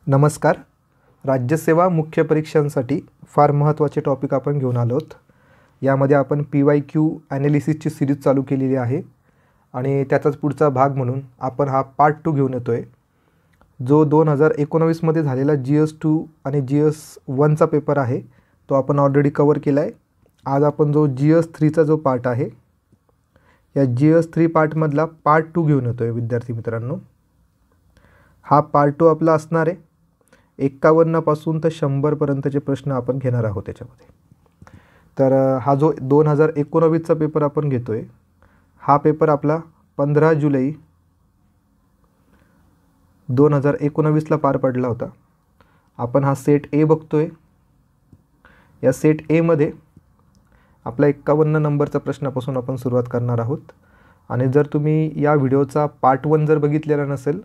नमस्कार. राज्यसेवा मुख्य परीक्षांसाठी फार महत्त्वाचे टॉपिक आपण घेऊन आलो आहोत. यामध्ये आपण PYQ ॲनालिसिसची सिरीज चालू केलेली आहे आणि त्याचाच पुढचा भाग म्हणून आपण हा पार्ट 2 घेऊन येतो आहे, जो 2019 मध्ये झालेला GS2 आणि GS1चा पेपर आहे तो आपण ऑलरेडी कवर केला आहे. आज आपण जो GS3चा जो पार्ट आहे, या GS3 पार्टमधला पार्ट 2 घेऊन येतो आहे विद्यार्थी मित्रांनो. हा पार्ट 2 आपला असणार आहे 51 पासून तर 100 पर्यंतचे प्रश्न आपण घेणार आहोत त्याच्यामध्ये. तर हा जो 2019चा पेपर आपण घेतोय, हा पेपर आपला 15 जुलै 2019ला पार पडला होता. आपण हा सेट ए बघतोय. या सेट ए मध्ये आपला 51 नंबरचा प्रश्नापासून आपण सुरुवात करणार आहोत. आणि जर तुम्ही या व्हिडिओचा पार्ट 1 जर बघितलेला नसेल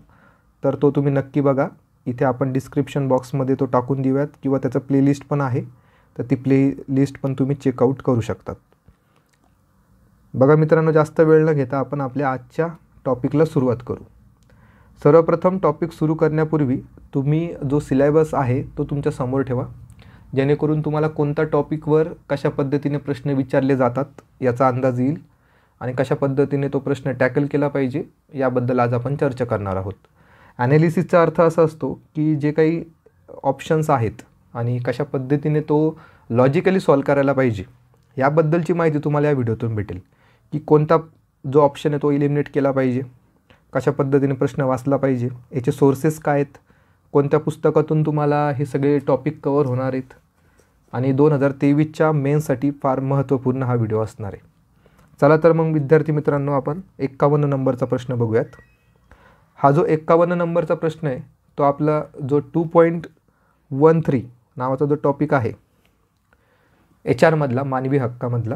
तर तो तुम्ही नक्की बघा. इथे आपण डिस्क्रिप्शन बॉक्समध्ये तो टाकून देऊयात किंवा त्याचं प्लेलिस्ट पण आहे, तर ती प्लेलिस्ट पण तुम्ही चेकआउट करू शकतात. बघा मित्रांनो, जास्त वेळ न घेता आपण आपल्या आजच्या टॉपिकला सुरुवात करू. सर्वप्रथम टॉपिक सुरू करण्यापूर्वी तुम्ही जो सिलेबस आहे तो तुमच्या समोर ठेवा, जेणेकरून तुम्हाला कोणत्या टॉपिकवर कशा पद्धतीने प्रश्न विचारले जातात याचा अंदाज येईल आणि कशा पद्धतीने तो प्रश्न टॅकल केला पाहिजे याबद्दल आज आपण चर्चा करणार आहोत. ॲनालिसिसचा अर्थ असा असतो की जे काही ऑप्शन्स आहेत आणि कशा पद्धतीने तो लॉजिकली सॉल्व करायला पाहिजे याबद्दलची माहिती तुम्हाला या व्हिडिओतून भेटेल, की कोणता जो ऑप्शन आहे तो इलिमिनेट केला पाहिजे, कशा पद्धतीने प्रश्न वाचला पाहिजे, याचे सोर्सेस काय आहेत, कोणत्या पुस्तकातून तुम्हाला हे सगळे टॉपिक कवर होणार आहेत. आणि 2023च्या मेन्ससाठी फार महत्त्वपूर्ण हा व्हिडिओ असणार आहे. चला तर मग विद्यार्थी मित्रांनो, आपण 51 नंबरचा प्रश्न बघूयात. हा जो 51 नंबरचा प्रश्न आहे तो आपला जो 2.13 नावाचा जो टॉपिक आहे HR मधला, मानवी हक्कामधला,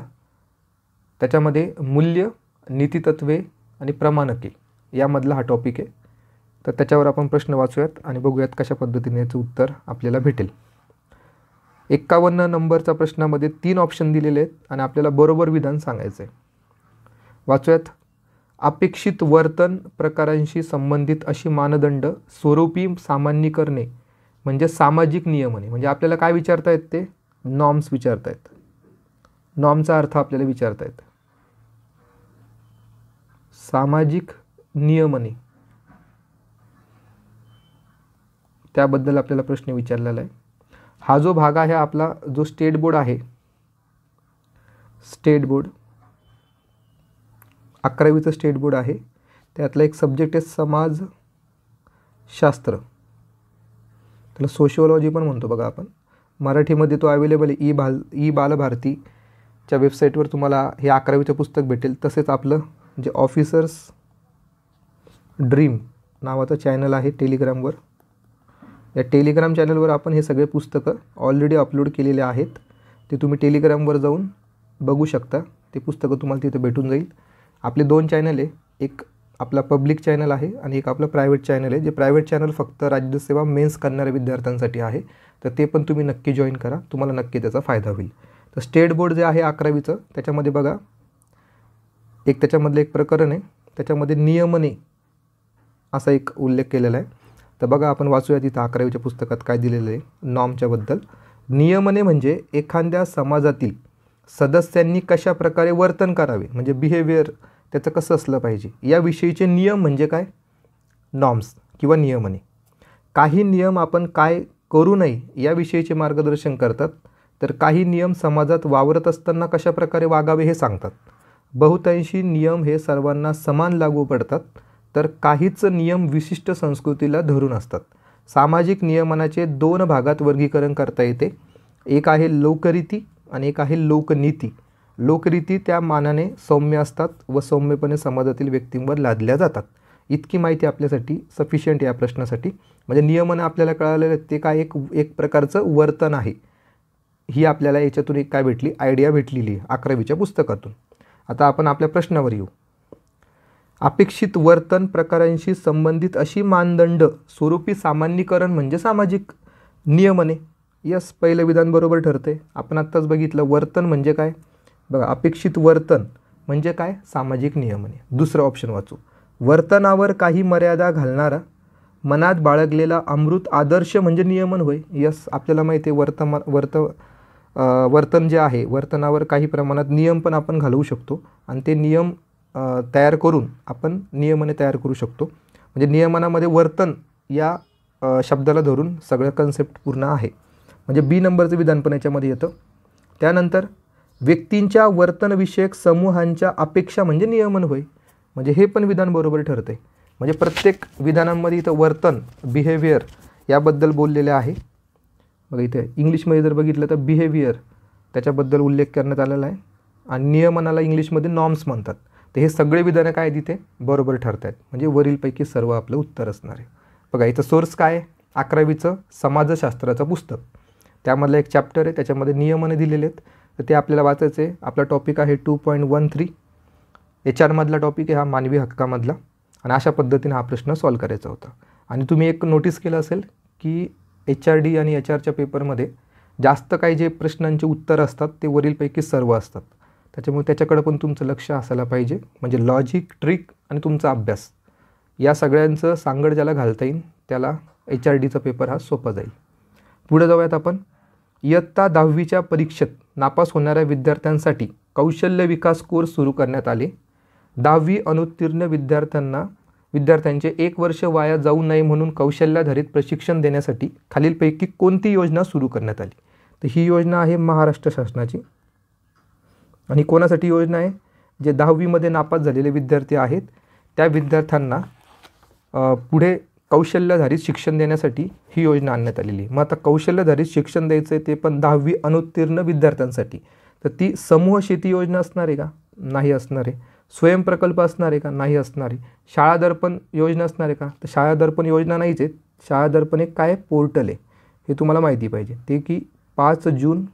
त्याच्यामध्ये मूल्य, नीतितत्वे आणि प्रमाणके यामधला हा टॉपिक आहे. तर त्याच्यावर आपण प्रश्न वाचूयात आणि बघूयात कशा पद्धतीने याचं उत्तर आपल्याला भेटेल. 51 नंबरचा प्रश्नामध्ये 3 ऑप्शन दिलेले आहेत आणि आपल्याला बरोबर विधान सांगायचं आहे. वाचूयात. अपेक्षित वर्तन प्रकारांशी संबंधित अशी मानदंड स्वरूपी सामान्यीकरणे म्हणजे सामाजिक नियमने. म्हणजे आपल्याला काय विचारतायत, ते नॉर्म्स विचारतायत. नॉर्मचा अर्थ आपल्याला विचारतायत. सामाजिक नियमने, त्याबद्दल आपल्याला प्रश्न विचारलेला आहे. हा जो भाग आहे आपला, जो स्टेट बोर्ड आहे, स्टेट बोर्ड 11वीचं स्टेट बोर्ड आहे, त्यातला एक सब्जेक्ट आहे समाजशास्त्र, त्याला सोशिओलॉजी पण म्हणतो बघा आपण. मराठीमध्ये तो अवेलेबल आहे ई बालभारतीच्या वेबसाईटवर तुम्हाला हे 11वीचं पुस्तक भेटेल. तसेच आपलं जे ऑफिसर्स ड्रीम नावाचं चॅनल आहे टेलिग्रामवर, या टेलिग्राम चॅनलवर आपण हे सगळे पुस्तकं ऑलरेडी अपलोड केलेले आहेत. ते तुम्ही टेलिग्रामवर जाऊन बघू शकता. ते पुस्तकं तुम्हाला तिथे भेटून जाईल. आपले 2 चॅनल आहे, एक आपला पब्लिक चॅनल आहे आणि एक आपलं प्रायव्हेट चॅनल आहे. जे प्रायव्हेट चॅनल फक्त राज्यसेवा मेन्स करणाऱ्या विद्यार्थ्यांसाठी आहे, तर ते पण तुम्ही नक्की जॉईन करा, तुम्हाला नक्की त्याचा फायदा होईल. तर स्टेट बोर्ड जे आहे 11वीचं, त्याच्यामध्ये बघा एक त्याच्यामधलं एक प्रकरण आहे, त्याच्यामध्ये नियमने असा एक उल्लेख केलेला आहे. तर बघा आपण वाचूया तिथं 11वीच्या पुस्तकात काय दिलेलं आहे नॉर्मच्याबद्दल. नियमने म्हणजे एखाद्या समाजातील सदस्यांनी कशा प्रकारे वर्तन करावे, म्हणजे बिहेवियर त्याचं कसं असलं पाहिजे, याविषयीचे नियम म्हणजे काय, नॉर्म्स किंवा नियमने. काही नियम आपण काय करू नये याविषयीचे मार्गदर्शन करतात, तर काही नियम समाजात वावरत असताना कशा प्रकारे वागावे हे सांगतात. बहुतांशी नियम हे सर्वांना समान लागू पडतात, तर काहीच नियम विशिष्ट संस्कृतीला धरून असतात. सामाजिक नियमनाचे 2 भागात वर्गीकरण करता येते. एक आहे लोकरीती आणि एक आहे लोकनीती. लोकरीती त्या मानाने सौम्य असतात व सौम्यपणे समाजातील व्यक्तींवर लादल्या जातात. इतकी माहिती आपल्यासाठी सफिशियंट या प्रश्नासाठी. म्हणजे नियमन आपल्याला कळालेलं ते काय एक प्रकारचं वर्तन आहे. ही आपल्याला याच्यातून एक काय भेटली, आयडिया भेटलेली आहे 11वीच्या पुस्तकातून. आता आपण आपल्या प्रश्नावर येऊ. अपेक्षित वर्तन प्रकारांशी संबंधित अशी मानदंड स्वरूपी सामान्यीकरण म्हणजे सामाजिक नियमने. यस, पहिलं विधान बरोबर ठरते. आपण आत्ताच बघितलं वर्तन म्हणजे काय, बघा अपेक्षित वर्तन म्हणजे काय, सामाजिक नियमने. दुसरं ऑप्शन वाचू. वर्तनावर काही मर्यादा घालणारा मनात बाळगलेला अमृत आदर्श म्हणजे नियमन होय. यस, आपल्याला माहिती आहे वर्तन जे आहे, वर्तनावर काही प्रमाणात नियम पण आपण घालवू शकतो आणि ते नियम तयार करून आपण नियमने तयार करू शकतो. म्हणजे नियमनामध्ये वर्तन या शब्दाला धरून सगळं कन्सेप्ट पूर्ण आहे. म्हणजे बी नंबरचं विधान पण याच्यामध्ये येतं. त्यानंतर व्यक्तींच्या वर्तनविषयक समूहांच्या अपेक्षा म्हणजे नियमन होय. म्हणजे हे पण विधान बरोबर ठरते. म्हणजे प्रत्येक विधानांमध्ये इथं वर्तन, बिहेवियर याबद्दल बोललेले आहे. बघा इथे इंग्लिशमध्ये जर बघितलं तर बिहेवियर त्याच्याबद्दल उल्लेख करण्यात आलेला आहे आणि नियमनाला इंग्लिशमध्ये नॉर्म्स म्हणतात. तर हे सगळे विधानं काय तिथे बरोबर ठरत आहेत. म्हणजे वरीलपैकी सर्व आपलं उत्तर असणार आहे. बघा इथं सोर्स काय आहे, 11वीचं समाजशास्त्राचं पुस्तक, त्यामधलं एक चॅप्टर आहे, त्याच्यामध्ये नियमने दिलेले आहेत. तर ते आपल्याला वाचायचं आहे. आपला टॉपिक आहे 2.13, HR मधला टॉपिक आहे हा, मानवी हक्कामधला. आणि अशा पद्धतीने हा प्रश्न सॉल्व करायचा होता. आणि तुम्ही एक नोटीस केलं असेल की HRD आणि HRच्या पेपरमध्ये जास्त काही जे प्रश्नांचे उत्तर असतात ते वरीलपैकी सर्व असतात. त्याच्यामुळे त्याच्याकडे पण तुमचं लक्ष असायला पाहिजे. म्हणजे लॉजिक, ट्रिक आणि तुमचा अभ्यास या सगळ्यांचं सांगड ज्याला घालता येईल त्याला HRDचा पेपर हा सोपा जाईल. पुढे जाऊयात आपण. इयत्ता 10वीच्या परीक्षेत नापास होणाऱ्या विद्यार्थ्यांसाठी कौशल्य विकास कोर्स सुरू करण्यात आले. 10वी अनुत्तीर्ण विद्यार्थ्यांचे 1 वर्ष वाया जाऊ नये म्हणून कौशल्याधारित प्रशिक्षण देण्यासाठी खालीलपैकी कोणती योजना सुरू करण्यात आली. तर ही योजना आहे महाराष्ट्र शासनाची. आणि कोणासाठी योजना आहे, जे 10वीमध्ये नापास झालेले विद्यार्थी आहेत त्या विद्यार्थ्यांना पुढे कौशल्याधारित शिक्षण देण्यासाठी ही योजना आणण्यात आलेली आहे. मग आता कौशल्याधारित शिक्षण द्यायचं आहे ते पण 10वी अनुत्तीर्ण विद्यार्थ्यांसाठी. तर ती समूह शेती योजना असणार आहे का, नाही असणार आहे. स्वयंप्रकल्प असणार आहे का, नाही असणार आहे. शाळा दर्पण योजना असणार आहे का, तर शाळा दर्पण योजना नाहीच आहे. शाळा दर्पण एक काय पोर्टल आहे हे तुम्हाला माहिती पाहिजे. ते की 5 जून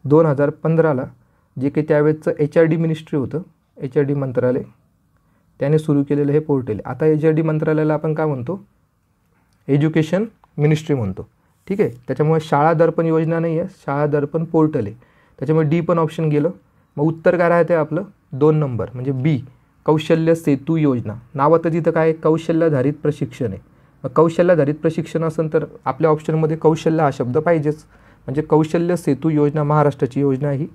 2015ला जे काही त्यावेळेचं HRD मिनिस्ट्री होतं, HRD मंत्रालय, त्याने सुरू केलेलं हे पोर्टल. आता HRD मंत्रालयाला आपण काय म्हणतो, एज्युकेशन मिनिस्ट्री म्हणतो. ठीक आहे. त्याच्यामुळे शाळा दर्पण योजना नाही आहे, शाळा दर्पण पोर्टल आहे. त्याच्यामुळे डी पण ऑप्शन गेलं. मग उत्तर काय राहते आपलं 2 नंबर म्हणजे बी, कौशल्य सेतू योजना. नावातच इथं काय कौशल्याधारित प्रशिक्षण आहे. मग कौशल्याधारित प्रशिक्षण असेल तर आपल्या ऑप्शनमध्ये कौशल्य हा शब्द पाहिजेच. म्हणजे कौशल्य सेतू योजना महाराष्ट्राची योजना ही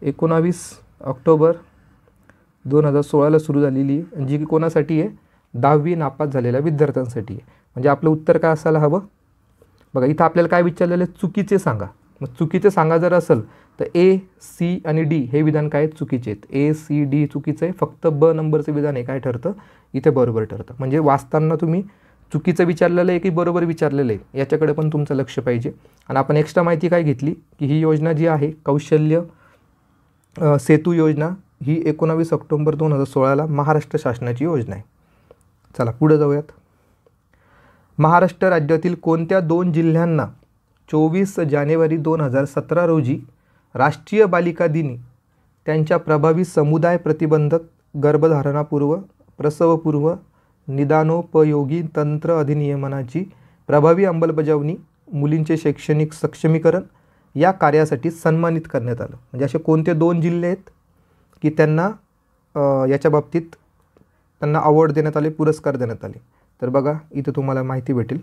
19 ऑक्टोबर 2016ला सुरू झालेली आहे. जी की कोणासाठी आहे, 10वी नापास झालेल्या विद्यार्थ्यांसाठी आहे. म्हणजे आपलं उत्तर काय असायला हवं. बघा इथं आपल्याला काय विचारलेलं आहे, चुकीचे सांगा. मग चुकीचे सांगा जर असेल तर A, C आणि D हे विधान काय चुकीचे आहेत. A, C, D चुकीचं आहे. फक्त ब नंबरचं विधान आहे काय ठरतं इथे बरोबर ठरतं. म्हणजे वाचताना तुम्ही चुकीचं विचारलेलं आहे की बरोबर विचारलेलं आहे याच्याकडे पण तुमचं लक्ष पाहिजे. आणि आपण एक्स्ट्रा माहिती काय घेतली की ही योजना जी आहे कौशल्य सेतू योजना ही 19 ऑक्टोबर 2016ला महाराष्ट्र शासनाची योजना आहे. चला पुढे जाऊयात. महाराष्ट्र राज्यातील कोणत्या 2 जिल्ह्यांना 24 जानेवारी 2017 रोजी राष्ट्रीय बालिका दिनी त्यांच्या प्रभावी समुदाय प्रतिबंधक गर्भधारणापूर्व, प्रसवपूर्व, निदानोपयोगी तंत्र अधिनियमनाची प्रभावी अंमलबजावणी, मुलींचे शैक्षणिक सक्षमीकरण या कार्यासाठी सन्मानित करण्यात आलं. म्हणजे असे कोणते 2 जिल्हे आहेत की त्यांना याच्या बाबतीत त्यांना अवॉर्ड देण्यात आले, पुरस्कार देण्यात आले. तर बघा इथे तुम्हाला माहिती भेटेल.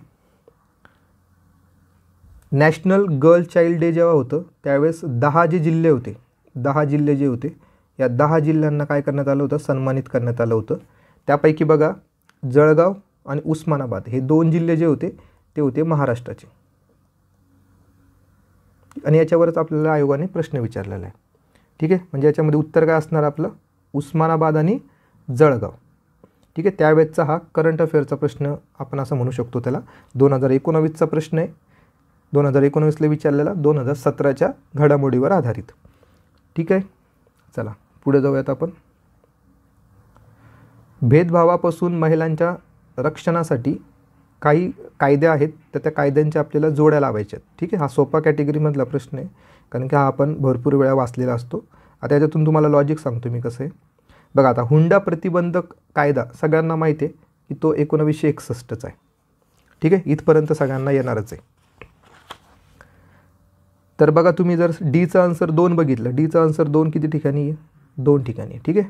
नॅशनल गर्ल चाइल्ड डे जेव्हा होतं त्यावेळेस 10 जे जिल्हे होते, 10 जिल्हे जे होते या 10 जिल्ह्यांना काय करण्यात आलं होतं, सन्मानित करण्यात आलं होतं. त्यापैकी बघा जळगाव आणि उस्मानाबाद हे 2 जिल्हे जे होते ते होते महाराष्ट्राचे. आणि याच्यावरच आपल्याला आयोगाने प्रश्न विचारलेला आहे. ठीक आहे. म्हणजे याच्यामध्ये उत्तर काय असणार आपलं, उस्मानाबाद आणि जळगाव. ठीक आहे. त्यावेळेसचा हा करंट अफेअरचा प्रश्न आपण असं म्हणू शकतो त्याला. 2019चा प्रश्न आहे, 2019ला विचारलेला 2017च्या घडामोडीवर आधारित. ठीक आहे. चला पुढे जाऊयात आपण. भेदभावापासून महिलांच्या रक्षणासाठी काही कायदे आहेत तर त्या कायद्यांच्या आपल्याला जोड्या लावायच्या आहेत. ठीक आहे. हा सोपा कॅटेगरीमधला प्रश्न आहे कारण की हा आपण भरपूर वेळा वाचलेला असतो. आता याच्यातून तुम्हाला लॉजिक सांगतो मी कसं आहे. बघा आता हुंडा प्रतिबंधक कायदा सगळ्यांना माहिती आहे की तो 1961चा आहे. ठीक आहे. इथपर्यंत सगळ्यांना येणारच आहे. तर बघा तुम्ही जर डीचा आन्सर 2 बघितलं, डीचा आन्सर 2 किती ठिकाणी आहे, 2 ठिकाणी आहे. ठीक आहे.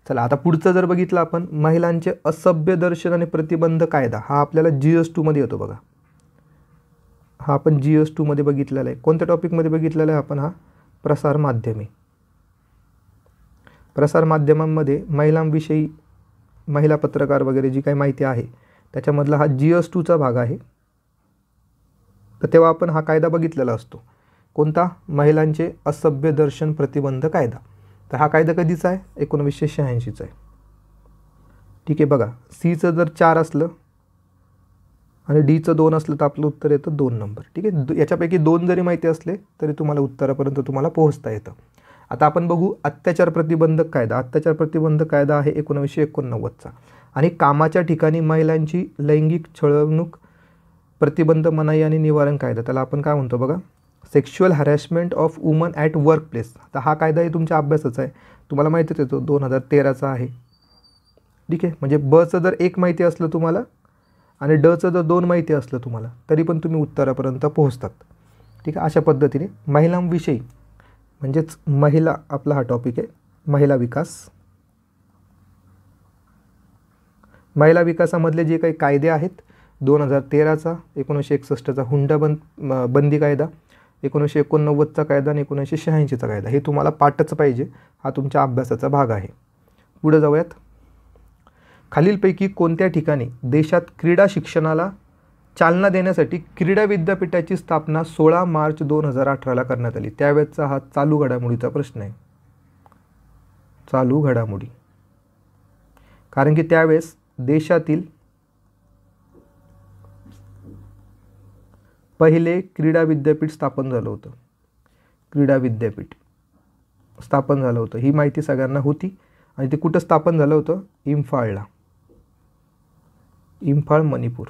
चला आता पुढचं जर बघितलं आपण, महिलांचे असभ्य दर्शन आणि प्रतिबंध कायदा, हा आपल्याला GS2 मध्ये येतो बघा. हा आपण GS2 मध्ये बघितलेला आहे. कोणत्या टॉपिकमध्ये बघितलेला आहे आपण? हा प्रसार माध्यमे. प्रसार माध्यमांमध्ये महिलांविषयी, महिला पत्रकार वगैरे जी काही माहिती आहे त्याच्यामधला हा GS2चा भाग आहे. तर तेव्हा आपण हा कायदा बघितलेला असतो. कोणता? महिलांचे असभ्य दर्शन प्रतिबंध कायदा. तर हा कायदा कधीचा आहे? 1986चा आहे. ठीक आहे बघा, Cचं जर 4 असलं आणि Dचं 2 असलं तर आपलं उत्तर येतं 2 नंबर. ठीक आहे, याच्यापैकी 2 जरी माहिती असले तरी तुम्हाला उत्तरापर्यंत तुम्हाला पोहोचता येतं. आता आपण बघू अत्याचार प्रतिबंधक कायदा. अत्याचार प्रतिबंधक कायदा आहे 1989चा. आणि कामाच्या ठिकाणी महिलांची लैंगिक छळवणूक प्रतिबंध मनाई आणि निवारण कायदा, त्याला आपण काय म्हणतो बघा? Sexual harassment of woman at work place. आता हा कायदाही तुमच्या अभ्यासाचा आहे, तुम्हाला माहितीच येतो, 2013चा आहे. ठीक आहे, म्हणजे बचं जर 1 माहिती असलं तुम्हाला आणि डचं जर 2 माहिती असलं तुम्हाला तरी पण तुम्ही उत्तरापर्यंत पोहोचतात. ठीक आहे, अशा पद्धतीने महिलांविषयी, म्हणजेच महिला आपला हा टॉपिक आहे, महिला विकास. महिला विकासामधले जे काही कायदे आहेत, 2013चा, 1961चा हुंडा बंदी कायदा, 1989चा कायदा आणि 1986चा कायदा, हे तुम्हाला पाठच पाहिजे. हा तुमच्या अभ्यासाचा भाग आहे. पुढे जाऊयात. खालीलपैकी कोणत्या ठिकाणी देशात क्रीडा शिक्षणाला चालना देण्यासाठी क्रीडा विद्यापीठाची स्थापना 16 मार्च 2018ला करण्यात आली? त्यावेळेचा हा चालू घडामोडीचा प्रश्न आहे. चालू घडामोडी, कारण की त्यावेळेस देशातील पहिले क्रीडा विद्यापीठ स्थापन झालं होतं. क्रीडा विद्यापीठ स्थापन झालं होतं, ही माहिती सगळ्यांना होती. आणि ते कुठं स्थापन झालं होतं? इम्फाळला, इम्फाळ, मणिपूर.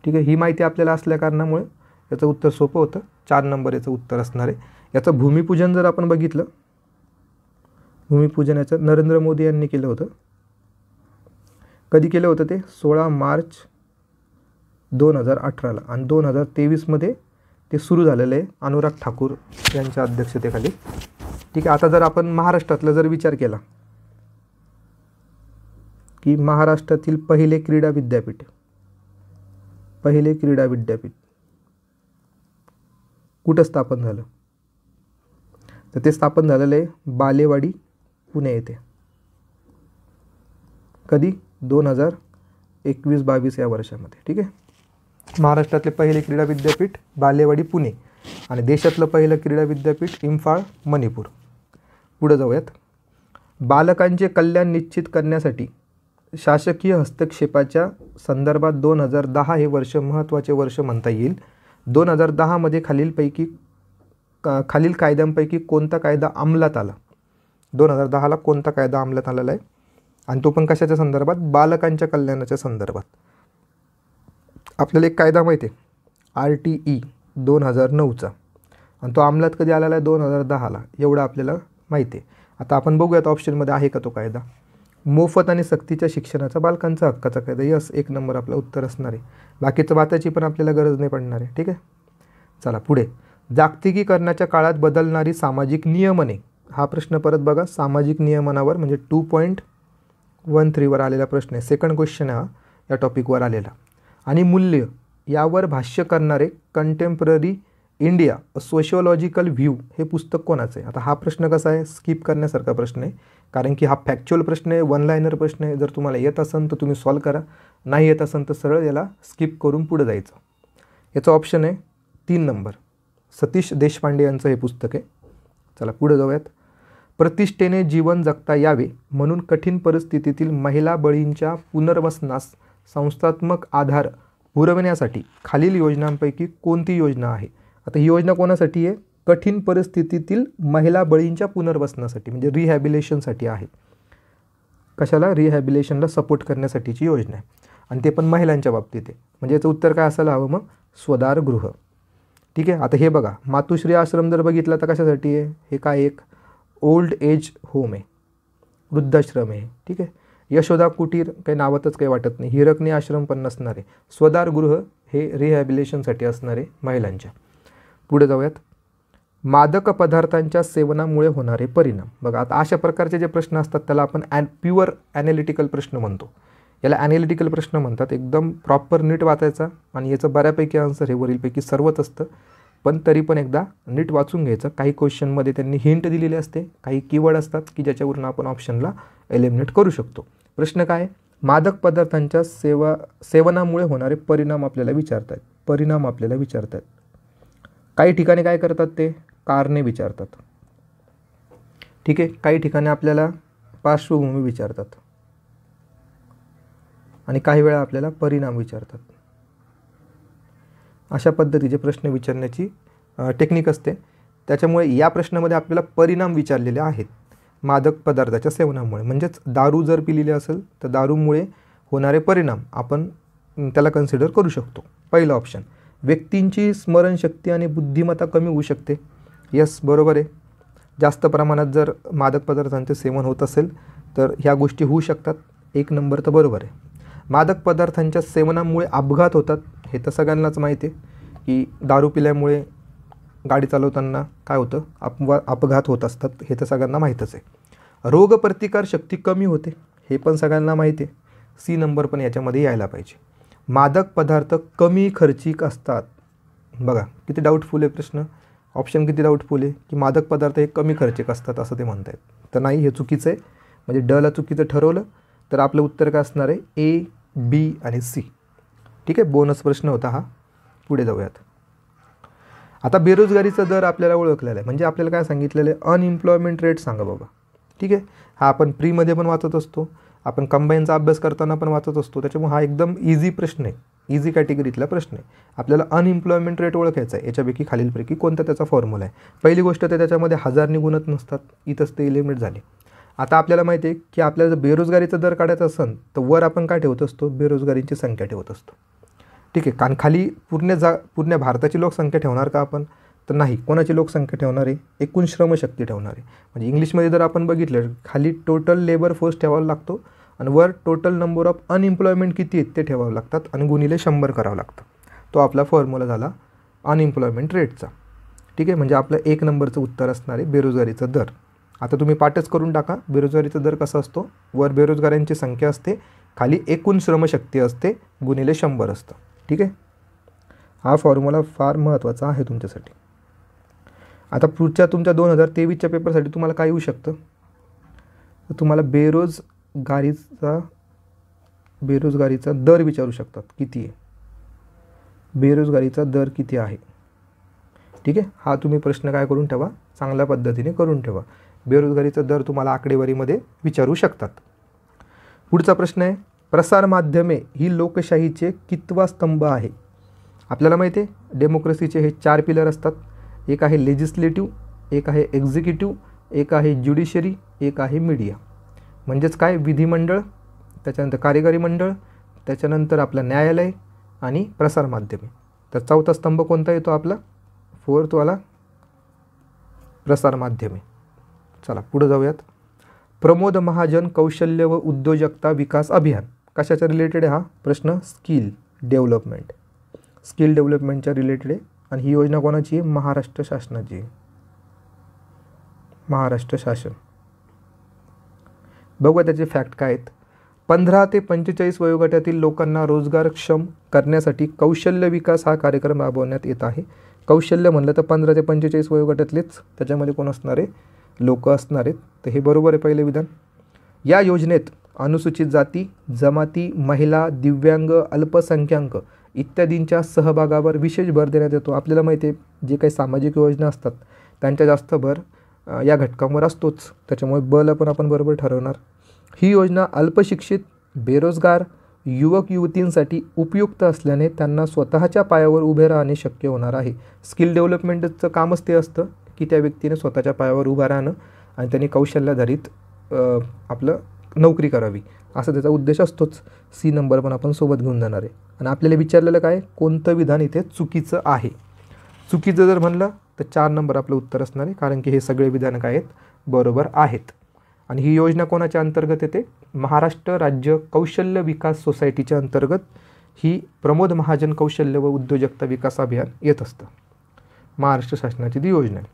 ठीक आहे, ही माहिती आपल्याला असल्या कारणामुळे याचं उत्तर सोपं होतं. 4 नंबर याचं उत्तर असणार आहे. याचं भूमिपूजन जर आपण बघितलं, भूमिपूजन याचं नरेंद्र मोदी यांनी केलं होतं. कधी केलं होतं ते? 16 मार्च 2018ला. आणि 2023मध्ये ते सुरू झालेलं आहे अनुराग ठाकूर यांच्या अध्यक्षतेखाली. ठीक आहे, आता जर आपण महाराष्ट्रातला जर विचार केला की महाराष्ट्रातील पहिले क्रीडा विद्यापीठ कुठं स्थापन झालं? तर ते स्थापन झालेलं आहे बालेवाडी, पुणे येथे. कधी? 2021-22 या वर्षामध्ये. ठीक आहे, महाराष्ट्रातले पहिले क्रीडा विद्यापीठ बालेवाडी, पुणे. आणि देशातलं पहिलं क्रीडा विद्यापीठ इम्फाळ, मणिपूर. पुढे जाऊयात. बालकांचे कल्याण निश्चित करण्यासाठी शासकीय हस्तक्षेपाच्या संदर्भात 2010 हे वर्ष महत्त्वाचे वर्ष म्हणता येईल. 2010मध्ये खालील कायद्यांपैकी कोणता कायदा अंमलात आला? 2010ला कोणता कायदा अंमलात आलेला आहे? आणि तो पण कशाच्या संदर्भात? बालकांच्या कल्याणाच्या संदर्भात. आपल्याला एक कायदा माहिती आहे, RTE 2009चा, आणि तो अंमलात कधी आलेला आहे? 2010ला. एवढं आपल्याला माहिती आहे. आता आपण बघूयात ऑप्शनमध्ये आहे का तो कायदा. मोफत आणि सक्तीच्या शिक्षणाचा बालकांचा हक्काचा कायदा. यस, 1 नंबर आपलं उत्तर असणार आहे. बाकीचं वाचायची पण आपल्याला गरज नाही पडणार आहे. ठीक आहे, चला पुढे. जागतिकीकरणाच्या काळात बदलणारी सामाजिक नियमने. हा प्रश्न परत बघा, सामाजिक नियमनावर, म्हणजे 2.13वर आलेला प्रश्न आहे. सेकंड क्वेश्चन हा या टॉपिकवर आलेला. आणि मूल्य यावर भाष्य करणारे कंटेम्पररी इंडिया सोशिओलॉजिकल व्ह्यू हे पुस्तक कोणाचं आहे? आता हा प्रश्न कसा आहे? स्किप करण्यासारखा प्रश्न आहे, कारण की हा फॅक्च्युअल प्रश्न आहे, 1 लाइनर प्रश्न आहे. जर तुम्हाला येत असेल तर तुम्ही सॉल्व करा, नाही येत असेल तर सरळ याला स्किप करून पुढे जायचं. याचा ऑप्शन आहे 3 नंबर, सतीश देशपांडे यांचं हे पुस्तक आहे. चला पुढे जाऊयात. प्रतिष्ठेने जीवन जगता यावे म्हणून कठीण परिस्थितीतील महिला बळींच्या पुनर्वसनास संस्थात्मक आधार पुरविण्यासाठी खालील योजनांपैकी कोणती योजना आहे? आता ही योजना कोणासाठी आहे? कठीण परिस्थितीतील महिला बळींच्या पुनर्वसनासाठी, म्हणजे रिहॅबिलेशनसाठी आहे. कशाला? रिहॅबिलेशनला सपोर्ट करण्यासाठीची योजना आहे, आणि ते पण महिलांच्या बाबतीत आहे. म्हणजे याचं उत्तर काय असायला हवं मग? स्वदार गृह. ठीक आहे, आता हे बघा, मातुश्री आश्रम जर बघितला तर कशासाठी आहे? हे काय? एक ओल्ड एज होम आहे, वृद्धाश्रम आहे. ठीक आहे, यशोदा कुटीर काही नावातच काही वाटत नाही. हिरकणी आश्रम पण नसणार आहे. स्वदार गृह हे रिहॅबिलेशनसाठी असणार आहे महिलांच्या. पुढे जाऊयात. मादक पदार्थांच्या सेवनामुळे होणारे परिणाम. बघा आता अशा प्रकारचे जे प्रश्न असतात त्याला आपण प्युअर ॲनालिटिकल प्रश्न म्हणतो. याला ॲनालिटिकल प्रश्न म्हणतात. एकदम प्रॉपर नीट वाचायचा आणि याचं बऱ्यापैकी आन्सर हे वरीलपैकी सर्वच असतं, पण तरी पण एकदा नीट वाचून घ्यायचं. काही क्वेश्चनमध्ये त्यांनी हिंट दिलेली असते, काही कीवर्ड असतात की ज्याच्यावरून आपण ऑप्शनला एलिमिनेट करू शकतो. प्रश्न काय? मादक पदार्थांच्या सेवनामुळे होणारे परिणाम आपल्याला विचारतात. काही ठिकाणी काय करतात ते कारणे विचारतात. ठीक आहे, काही ठिकाणी आपल्याला पार्श्वभूमी विचारतात आणि काही वेळा आपल्याला परिणाम विचारतात. अशा पद्धतीचे प्रश्न विचारण्याची टेक्निक असते. त्याच्यामुळे या प्रश्नामध्ये आपल्याला परिणाम विचारलेले आहेत मादक पदार्थाच्या सेवनामुळे. म्हणजेच दारू जर पिलेली असेल तर दारूमुळे होणारे परिणाम आपण त्याला कन्सिडर करू शकतो. पहिलं ऑप्शन, व्यक्तींची स्मरणशक्ती आणि बुद्धिमत्ता कमी होऊ शकते. यस, बरोबर आहे. जास्त प्रमाणात जर मादक पदार्थांचे सेवन होत असेल तर ह्या गोष्टी होऊ शकतात. 1 नंबर तर बरोबर आहे. मादक पदार्थांच्या सेवनामुळे अपघात होतात, हे तर सगळ्यांनाच माहिती आहे की दारू पिल्यामुळे गाडी चालवताना काय होतं, अपघात होत असतात, हे तर सगळ्यांना माहीतच आहे. रोगप्रतिकार शक्ती कमी होते, हे पण सगळ्यांना माहिती आहे. सी नंबर पण याच्यामध्ये यायला पाहिजे. मादक पदार्थ कमी खर्चिक असतात. बघा किती डाऊटफुल आहे प्रश्न, ऑप्शन किती डाऊटफुल आहे की मादक पदार्थ हे कमी खर्चिक असतात असं ते म्हणत आहेत. तर नाही, हे चुकीचं आहे. म्हणजे डला चुकीचं ठरवलं तर आपलं उत्तर काय असणार आहे? ए, बी आणि सी. ठीक आहे, बोनस प्रश्न होता हा. पुढे जाऊयात. आता बेरोजगारीचा दर आपल्याला ओळखलेला आहे. म्हणजे आपल्याला काय सांगितलेलं आहे? अनएम्प्लॉयमेंट रेट सांगा बाबा. ठीक आहे, हा आपण प्रीमध्ये पण वाचत असतो, आपण कंबाईनचा अभ्यास करताना पण वाचत असतो. त्याच्यामुळे हा एकदम इझी प्रश्न आहे, इझी कॅटेगरीतला प्रश्न आहे. आपल्याला अनएम्प्लॉयमेंट रेट ओळखायचा आहे. याच्यापैकी खालीलपैकी कोणता त्याचा फॉर्म्युला आहे? पहिली गोष्ट तर त्याच्यामध्ये 1000 गुणत नसतात, इथंच ते एलिमिनेट झाले. आता आपल्याला माहिती आहे की आपल्याला जर बेरोजगारीचा दर काढायचा असेल तर वर आपण काय ठेवत असतो? बेरोजगारींची संख्या ठेवत असतो. ठीक आहे, कारण खाली पूर्ण भारताची लोकसंख्या ठेवणार का आपण? तर नाही. कोणाची लोकसंख्या ठेवणार आहे? एकूण श्रमशक्ती ठेवणार आहे. म्हणजे इंग्लिशमध्ये जर आपण बघितलं खाली टोटल लेबर फोर्स ठेवावा लागतो आणि वर टोटल नंबर ऑफ अनएम्प्लॉयमेंट किती आहेत ते ठेवावं लागतात आणि गुणिले 100 करावं लागतं. तो आपला फॉर्म्युला झाला अनएम्प्लॉयमेंट रेटचा. ठीक आहे, म्हणजे आपलं 1 नंबरचं उत्तर असणार आहे बेरोजगारीचा दर. आता तुम्ही पाठच करून टाका. बेरोजगारीचा दर कसा असतो? वर बेरोजगारांची संख्या असते, खाली एकूण श्रमशक्ती असते, गुणिले 100 असतं. ठीक आहे, हा फॉर्म्युला फार महत्त्वाचा आहे तुमच्यासाठी. आता पुढच्या तुमच्या 2023च्या पेपरसाठी तुम्हाला काय येऊ शकतं? तर तुम्हाला बेरोजगारीचा दर विचारू शकतात. किती आहे बेरोजगारीचा दर, किती आहे? ठीक आहे, हा तुम्ही प्रश्न काय करून ठेवा, चांगल्या पद्धतीने करून ठेवा. बेरोजगारीचा दर तुम्हाला आकडेवारीमध्ये विचारू शकतात. पुढचा प्रश्न आहे, प्रसारमाध्यमे ही लोकशाहीचे कितवा स्तंभ आहे? आपल्याला माहिती आहे डेमोक्रेसीचे हे 4 पिलर असतात. एक आहे लेजिस्लेटिव्ह, एक आहे एक्झिक्युटिव्ह, एक आहे ज्युडिशरी, एक आहे मीडिया. म्हणजेच काय? विधिमंडळ, त्याच्यानंतर कार्यकारी मंडळ, त्याच्यानंतर आपलं न्यायालय आणि प्रसारमाध्यमे. तर चौथा स्तंभ कोणता येतो आपला? 4th वाला प्रसारमाध्यमे. चला पुढे जाऊयात. प्रमोद महाजन कौशल्य व उद्योजकता विकास अभियान कशाच्या रिलेटेड आहे हा प्रश्न? स्किल डेव्हलपमेंटच्या रिलेटेड आहे. आणि ही योजना कोणाची आहे? महाराष्ट्र शासनाची आहे. महाराष्ट्र शासन. बघूया त्याचे फॅक्ट काय आहेत. 15 ते 45 वयोगटातील लोकांना रोजगारक्षम करण्यासाठी कौशल्य विकास हा कार्यक्रम राबवण्यात येत आहे. कौशल्य म्हणलं तर 15 ते 45 वयोगटातलेच त्याच्यामध्ये कोण असणार आहे? लोक असणार आहेत. तर हे बरोबर आहे पहिलं विधान. या योजनेत अनुसूचित जाती, जमाती, महिला, दिव्यांग, अल्पसंख्याक इत्यादींच्या सहभागावर विशेष भर देण्यात येतो. आपल्याला माहिती आहे जे काही सामाजिक योजना असतात त्यांच्या जास्त भर या घटकांवर असतोच. त्याच्यामुळे बल पण आपण बरोबर ठरवणार. ही योजना अल्पशिक्षित, बेरोजगार, युवक युवतींसाठी उपयुक्त असल्याने त्यांना स्वतःच्या पायावर उभे राहणे शक्य होणार आहे. स्किल डेव्हलपमेंटचं कामच ते असतं की त्या व्यक्तीने स्वतःच्या पायावर उभं राहणं आणि त्यांनी कौशल्याधारित आपलं नोकरी करावी असा त्याचा उद्देश असतोच. सी नंबर पण आपण सोबत घेऊन जाणार आहे. आणि आपल्याला विचारलेलं काय? कोणतं विधान इथे चुकीचं आहे? चुकीचं जर म्हणलं तर 4 नंबर आपलं उत्तर असणार आहे, कारण की हे सगळे विधान काय आहेत? बरोबर आहेत. आणि ही योजना कोणाच्या अंतर्गत येते? महाराष्ट्र राज्य कौशल्य विकास सोसायटीच्या अंतर्गत ही प्रमोद महाजन कौशल्य व उद्योजकता विकास अभियान येत असतं. महाराष्ट्र शासनाची ती योजना आहे.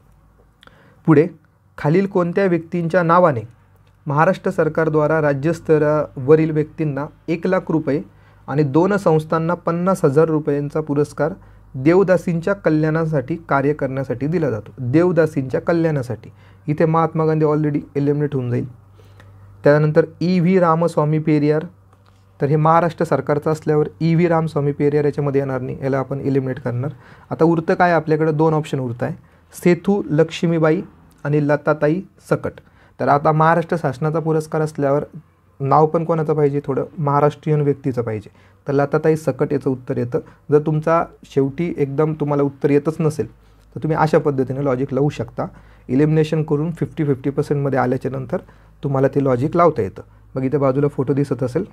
पुढे खालील कोणत्या व्यक्तींच्या नावाने महाराष्ट्र सरकारद्वारा राज्यस्तरावरील व्यक्तींना 1,00,000 रुपये आणि 2 संस्थांना 50,000 रुपयांचा पुरस्कार देवदासींच्या कल्याणासाठी कार्य करण्यासाठी दिला जातो? देवदासींच्या कल्याणासाठी. इथे महात्मा गांधी ऑलरेडी एलिमिनेट होऊन जाईल. त्यानंतर E.V. रामस्वामी पेरियार, तर हे महाराष्ट्र सरकारचं असल्यावर E.V. रामस्वामी पेरियार याच्यामध्ये येणार नाही, याला आपण एलिमिनेट करणार. आता उरतं काय आपल्याकडे 2 ऑप्शन उरत आहे, सेथू लक्ष्मीबाई आणि लताताई सकट. तर आता महाराष्ट्र शासनाचा पुरस्कार असल्यावर नाव पण कोणाचं पाहिजे, थोडं महाराष्ट्रीयन व्यक्तीचं पाहिजे. तर लताताई सकट याचं उत्तर येतं. जर तुमचा शेवटी एकदम तुम्हाला उत्तर येतच नसेल तर तुम्ही अशा पद्धतीने लॉजिक लावू शकता. इलिमिनेशन करून 50-50% आल्याच्या नंतर तुम्हाला ते लॉजिक लावता येतं. मग इथे बाजूला फोटो दिसत असेल,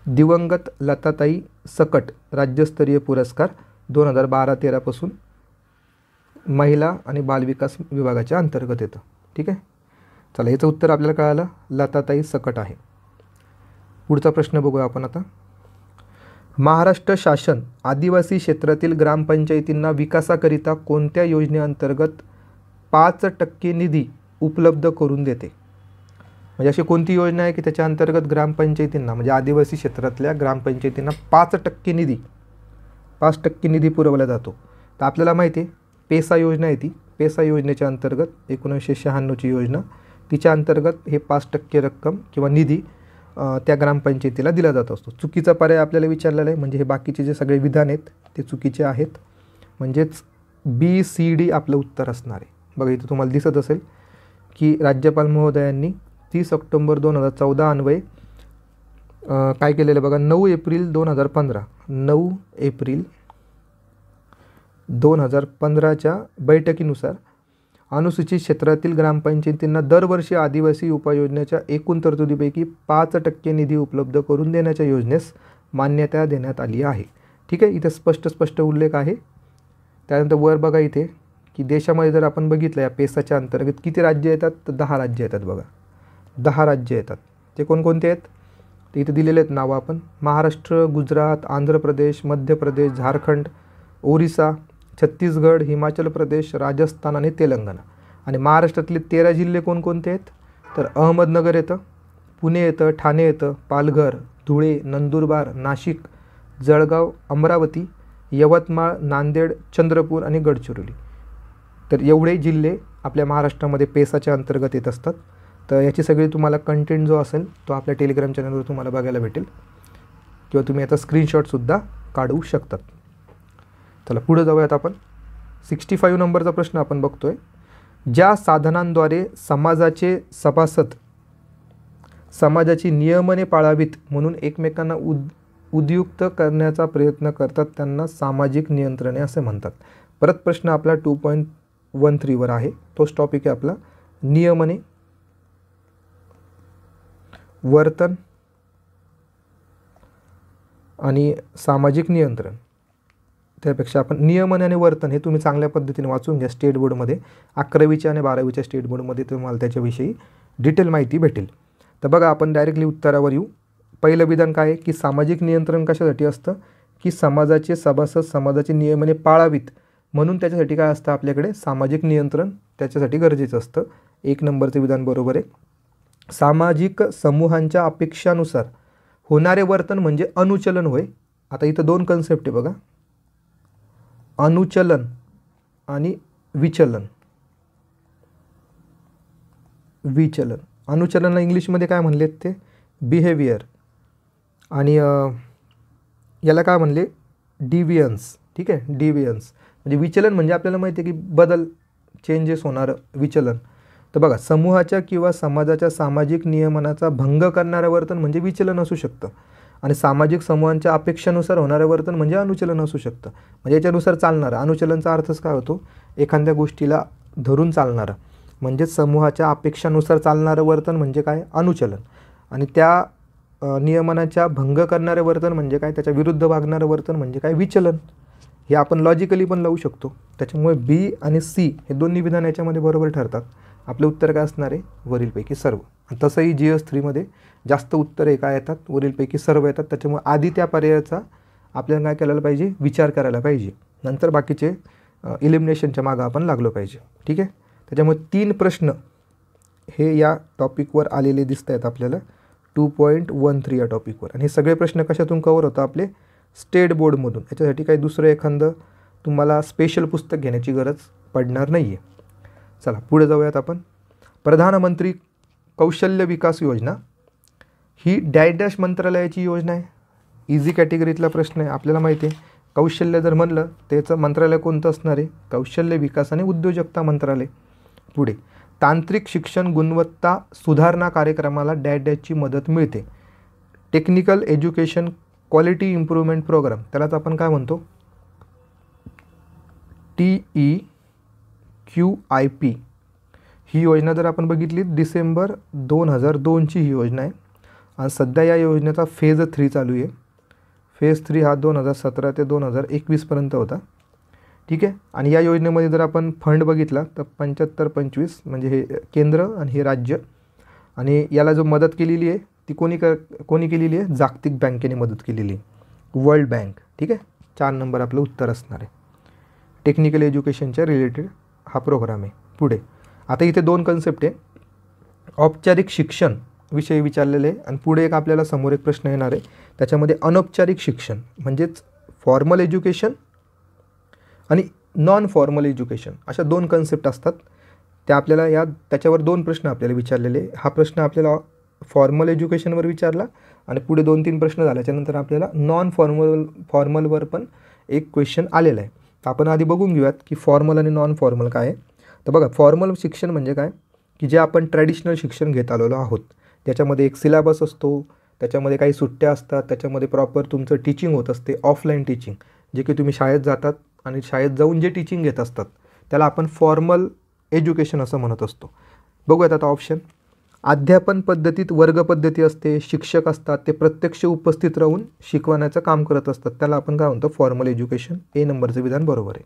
दिवंगत लताताई सकट राज्यस्तरीय पुरस्कार 2012-13 पासून महिला आणि बालविकास विभागाच्या अंतर्गत येतं. ठीक आहे, चला याचं उत्तर आपल्याला कळालं, लताताई सकट आहे. पुढचा प्रश्न बघूया आपण आता. महाराष्ट्र शासन आदिवासी क्षेत्रातील ग्रामपंचायतींना विकासाकरिता कोणत्या योजनेअंतर्गत 5% निधी उपलब्ध करून देते? म्हणजे अशी कोणती योजना आहे की त्याच्या अंतर्गत ग्रामपंचायतींना म्हणजे आदिवासी क्षेत्रातल्या ग्रामपंचायतींना 5% निधी पुरवला जातो? तर आपल्याला माहिती आहे पेसा योजना आहे ती. पेसा योजनेच्या अंतर्गत 1996ची योजना, तिच्या अंतर्गत हे 5% रक्कम किंवा निधी त्या ग्रामपंचायतीला दिला जात असतो. चुकीचा पर्याय आपल्याला विचारलेला आहे, म्हणजे हे बाकीचे जे सगळे विधान आहेत ते चुकीचे आहेत. म्हणजेच BCD आपलं उत्तर असणार आहे. बघा इथं तुम्हाला दिसत असेल की राज्यपाल महोदयांनी 30 ऑक्टोबर 2014 अन्वये काय केलेलं बघा, 9 एप्रिल 2015 9 एप्रिल 2015च्या बैठकीनुसार अनुसूचित क्षेत्रातील ग्रामपंचायतींना दरवर्षी आदिवासी उपाययोजनेच्या एकूण तरतुदीपैकी 5% निधी उपलब्ध करून देण्याच्या योजनेस मान्यता देण्यात आली आहे. ठीक आहे, इथे स्पष्ट उल्लेख आहे. त्यानंतर वर बघा इथे की देशामध्ये जर आपण बघितलं या पेसाच्या अंतर्गत किती राज्य येतात, तर 10 राज्य येतात. बघा 10 राज्य येतात. ते कोणकोणते आहेत ते इथे दिलेले आहेत नावं आपण. महाराष्ट्र, गुजरात, आंध्र प्रदेश, मध्य प्रदेश, झारखंड, ओरिसा, छत्तीसगड, हिमाचल प्रदेश, राजस्थान आणि तेलंगणा. आणि महाराष्ट्रातले 13 जिल्हे कोणकोणते आहेत, तर अहमदनगर येतं, पुणे येतं, ठाणे येतं, पालघर, धुळे, नंदुरबार, नाशिक, जळगाव, अमरावती, यवतमाळ, नांदेड, चंद्रपूर आणि गडचिरोली. तर एवढे जिल्हे आपल्या महाराष्ट्रामध्ये पेसाच्या अंतर्गत येत असतात. तर याची सगळी तुम्हाला कंटेंट जो असेल तो आपल्या टेलिग्राम चॅनलवर तुम्हाला बघायला भेटेल किंवा तुम्ही याचा स्क्रीनशॉटसुद्धा काढू शकतात. चला पुढे जाऊयात आपण. 65 नंबरचा प्रश्न आपण बघतोय. ज्या साधनांद्वारे समाजाचे सभासद समाजाची नियमने पाळावीत म्हणून एकमेकांना उद्युक्त करण्याचा प्रयत्न करतात त्यांना सामाजिक नियंत्रणे असे म्हणतात. परत प्रश्न आपला 2.13 वर आहे. तोच टॉपिक आहे आपला, नियमने, वर्तन आणि सामाजिक नियंत्रण. त्यापेक्षा आपण नियमन आणि वर्तन हे तुम्ही चांगल्या पद्धतीने वाचून घ्या. स्टेट बोर्डमध्ये 11वीच्या आणि 12वीच्या स्टेट बोर्डमध्ये तुम्हाला त्याच्याविषयी डिटेल माहिती भेटेल. तर बघा आपण डायरेक्टली उत्तरावर येऊ. पहिलं विधान काय आहे की सामाजिक नियंत्रण कशासाठी असतं की समाजाचे सभासद समाजाचे नियमने पाळावीत म्हणून त्याच्यासाठी काय असतं आपल्याकडे सामाजिक नियंत्रण त्याच्यासाठी गरजेचं असतं. 1 नंबरचं विधान बरोबर आहे. सामाजिक समूहांच्या अपेक्षानुसार होणारे वर्तन म्हणजे अनुचलन होय. आता इथं 2 कन्सेप्ट आहे बघा, अनुचलन आणि विचलन. अनुचलनला इंग्लिशमध्ये काय म्हणलेत ते बिहेवियर आणि याला काय म्हणले डिव्हियन्स. ठीक आहे, डिव्हियन्स म्हणजे विचलन म्हणजे आपल्याला माहिती आहे की बदल, चेंजेस होणारं विचलन. तर बघा समूहाच्या किंवा समाजाच्या सामाजिक नियमनाचा भंग करणारं वर्तन म्हणजे विचलन असू शकतं आणि सामाजिक समूहांच्या अपेक्षानुसार होणारं वर्तन म्हणजे अनुचलन असू शकतं. म्हणजे याच्यानुसार चालणारं. अनुचलनचा अर्थच काय होतो, एखाद्या गोष्टीला धरून चालणारं. म्हणजे समूहाच्या अपेक्षानुसार चालणारं वर्तन म्हणजे काय अनुचलन आणि त्या नियमनाच्या भंग करणारं वर्तन म्हणजे काय, त्याच्या विरुद्ध वागणारं वर्तन म्हणजे काय विचलन. हे आपण लॉजिकली पण लावू शकतो. त्याच्यामुळे B आणि C हे दोन्ही विधान याच्यामध्ये बरोबर ठरतात. आपले उत्तर काय असणार आहे वरीलपैकी सर्व. तसंही GS3मध्ये जास्त उत्तरे काय येतात वरीलपैकी सर्व येतात. त्याच्यामुळे आधी त्या पर्यायाचा आपल्याला काय करायला पाहिजे विचार करायला पाहिजे, नंतर बाकीचे इलिमिनेशनच्या मागं आपण लागलो पाहिजे. ठीक आहे, त्याच्यामुळे 3 प्रश्न हे या टॉपिकवर आलेले दिसत आहेत आपल्याला 2.13 या टॉपिकवर. आणि हे सगळे प्रश्न कशातून कवर होतं? आपले स्टेट बोर्डमधून. याच्यासाठी काही दुसरं एखादं तुम्हाला स्पेशल पुस्तक घेण्याची गरज पडणार नाही आहे. चला पुढे जाऊयात आपण. प्रधानमंत्री कौशल्य विकास योजना ही डॅश मंत्रालयाची योजना आहे. इझी कॅटेगरीतला प्रश्न आहे. आपल्याला माहिती आहे कौशल्य जर म्हणलं त्याचं मंत्रालय कोणतं असणार आहे? कौशल्य विकास आणि उद्योजकता मंत्रालय. पुढे तांत्रिक शिक्षण गुणवत्ता सुधारणा कार्यक्रमाला डॅशची मदत मिळते. Technical education quality improvement programme, त्यालाच आपण काय म्हणतो? TEQIP. ही योजना जर आपण बघितली डिसेंबर 2002ची ही योजना आहे. आणि सध्या या योजनेचा फेज 3 चालू आहे. फेज 3 हा 2017 ते 2021पर्यंत होता. ठीक आहे. आणि या योजनेमध्ये जर आपण फंड बघितला तर 75-25 म्हणजे हे केंद्र आणि हे राज्य. आणि याला जो मदत केलेली आहे ती कोणी केलेली आहे? जागतिक बँकेने मदत केलेली आहे, वर्ल्ड बँक. ठीक आहे. 4 नंबर आपलं उत्तर असणार आहे. टेक्निकल एज्युकेशनच्या रिलेटेड हा प्रोग्राम आहे. पुढे आता इथे 2 कन्सेप्ट आहे. औपचारिक शिक्षण विषयी विचारलेले आहे आणि पुढे एक आपल्याला समोर एक प्रश्न येणार आहे. त्याच्यामध्ये अनौपचारिक शिक्षण म्हणजेच फॉर्मल एज्युकेशन आणि नॉन फॉर्मल एज्युकेशन अशा 2 कन्सेप्ट असतात. त्या आपल्याला त्याच्यावर 2 प्रश्न आपल्याला विचारलेले. हा प्रश्न आपल्याला फॉर्मल एज्युकेशनवर विचारला आणि पुढे 2-3 प्रश्न झाल्याच्यानंतर आपल्याला नॉन फॉर्मलवर पण एक क्वेश्चन आलेला आहे. तर आपण आधी बघून घेऊयात की फॉर्मल आणि नॉन फॉर्मल काय आहे. तर बघा, फॉर्मल शिक्षण म्हणजे काय की जे आपण ट्रॅडिशनल शिक्षण घेत आलेलो आहोत. त्याच्यामध्ये एक सिलेबस असतो, त्याच्यामध्ये काही सुट्ट्या असतात, त्याच्यामध्ये प्रॉपर तुमचं टीचिंग होत असते, ऑफलाईन टीचिंग, जे की तुम्ही शाळेत जातात आणि शाळेत जाऊन जे टीचिंग घेत असतात त्याला आपण फॉर्मल एज्युकेशन असं म्हणत असतो. बघूयात आता ऑप्शन. अध्यापन पद्धतीत वर्ग पद्धती असते, शिक्षक असतात, ते प्रत्यक्ष उपस्थित राहून शिकवण्याचं काम करत असतात, त्याला आपण काय म्हणतो? Formal education. ए नंबरचं विधान बरोबर आहे.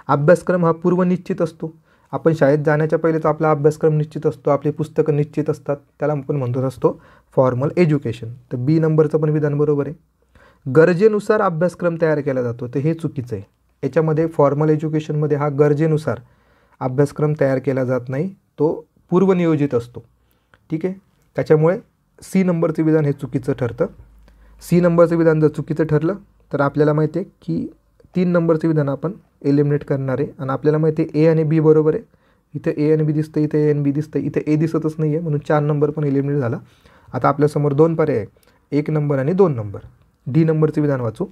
अभ्यासक्रम हा पूर्वनिश्चित असतो. आपण शाळेत जाण्याच्या पहिलेच आपला अभ्यासक्रम निश्चित असतो, आपली पुस्तकं निश्चित असतात, त्याला आपण म्हणत असतो फॉर्मल एज्युकेशन. तर बी नंबरचं पण विधान बरोबर आहे. गरजेनुसार अभ्यासक्रम तयार केला जातो, तर हे चुकीचं आहे. याच्यामध्ये फॉर्मल एज्युकेशनमध्ये हा गरजेनुसार अभ्यासक्रम तयार केला जात नाही, तो पूर्वनियोजित असतो. ठीक आहे. त्याच्यामुळे सी नंबरचं विधान हे चुकीचं ठरतं. सी नंबरचं विधान जर चुकीचं ठरलं तर आपल्याला माहिती आहे की 3 नंबरचं विधान आपण एलिमिनेट करणार आहे. आणि आपल्याला माहिती आहे ए आणि बी बरोबर आहे. इथे ए आणि बी दिसतं, इथे ए आणि बी दिसतं, इथे ए दिसतच नाही आहे, म्हणून 4 नंबर पण एलिमिनेट झाला. आता आपल्यासमोर 2 पर्याय आहे, 1 नंबर आणि 2 नंबर. डी नंबरचं विधान वाचू.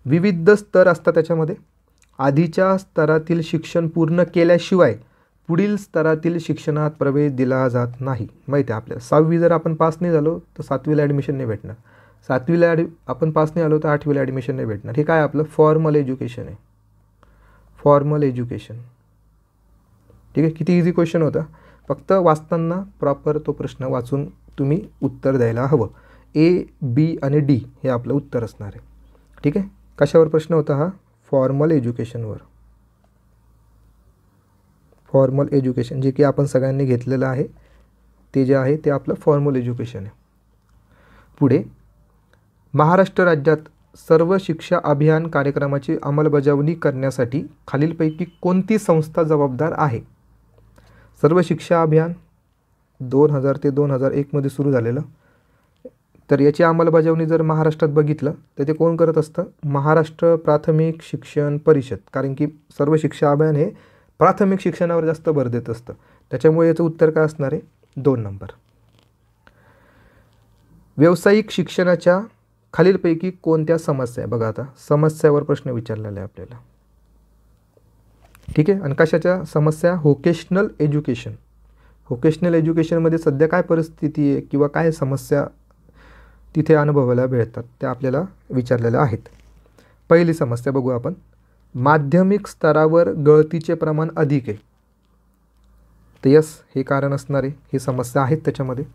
विविध स्तर असतात त्याच्यामध्ये. आधीच्या स्तरातील शिक्षण पूर्ण केल्याशिवाय पुढील स्तरातील शिक्षणात प्रवेश दिला जात नाही. माहिती आहे आपल्याला. 6वी जर आपण पास नाही झालो तर 7वीला ॲडमिशन नाही भेटणार. 7वीला आपण पास नाही आलो तर 8वीला ॲडमिशन नाही भेटणार. हे काय आपलं फॉर्मल एज्युकेशन आहे. Formal education. ठीक आहे. किती इझी क्वेश्चन होता. फक्त वाचताना प्रॉपर तो प्रश्न वाचून तुम्ही उत्तर द्यायला हवं. ए, बी आणि डी हे आपलं उत्तर असणार आहे. ठीक आहे. कशावर प्रश्न होता हा? फॉर्मल एज्युकेशनवर. फॉर्मल एज्युकेशन जे की आपण सगळ्यांनी घेतलेलं आहे ते जे आहे ते आपलं फॉर्मल एज्युकेशन आहे. पुढे महाराष्ट्र राज्यात सर्व शिक्षा अभियान कार्यक्रमाची अंमलबजावणी करण्यासाठी खालीलपैकी कोणती संस्था जबाबदार आहे? सर्व शिक्षा अभियान 2000 ते 2001 सुरू झालेलं. तर याची अंमलबजावणी जर महाराष्ट्रात बघितलं तर ते कोण करत असतं? महाराष्ट्र प्राथमिक शिक्षण परिषद. कारण की सर्व शिक्षा अभियान हे प्राथमिक शिक्षणावर जास्त भर देत असतं. त्याच्यामुळे याचं उत्तर काय असणार आहे? 2 नंबर. व्यावसायिक शिक्षणाच्या खालीलपैकी कोणत्या समस्या? बघा आता समस्यावर प्रश्न विचारलेला आहे आपल्याला. ठीक आहे. आणि कशाच्या समस्या? Vocational education. व्होकेशनल एज्युकेशनमध्ये सध्या काय परिस्थिती आहे किंवा काय समस्या तिथे अनुभवायला भेटतात त्या आपल्याला विचारलेल्या आहेत. पहिली समस्या बघू आपण. माध्यमिक स्तरावर गळतीचे प्रमाण अधिक आहे. तर यस हे कारण असणार आहे. ही समस्या आहेत त्याच्यामध्ये.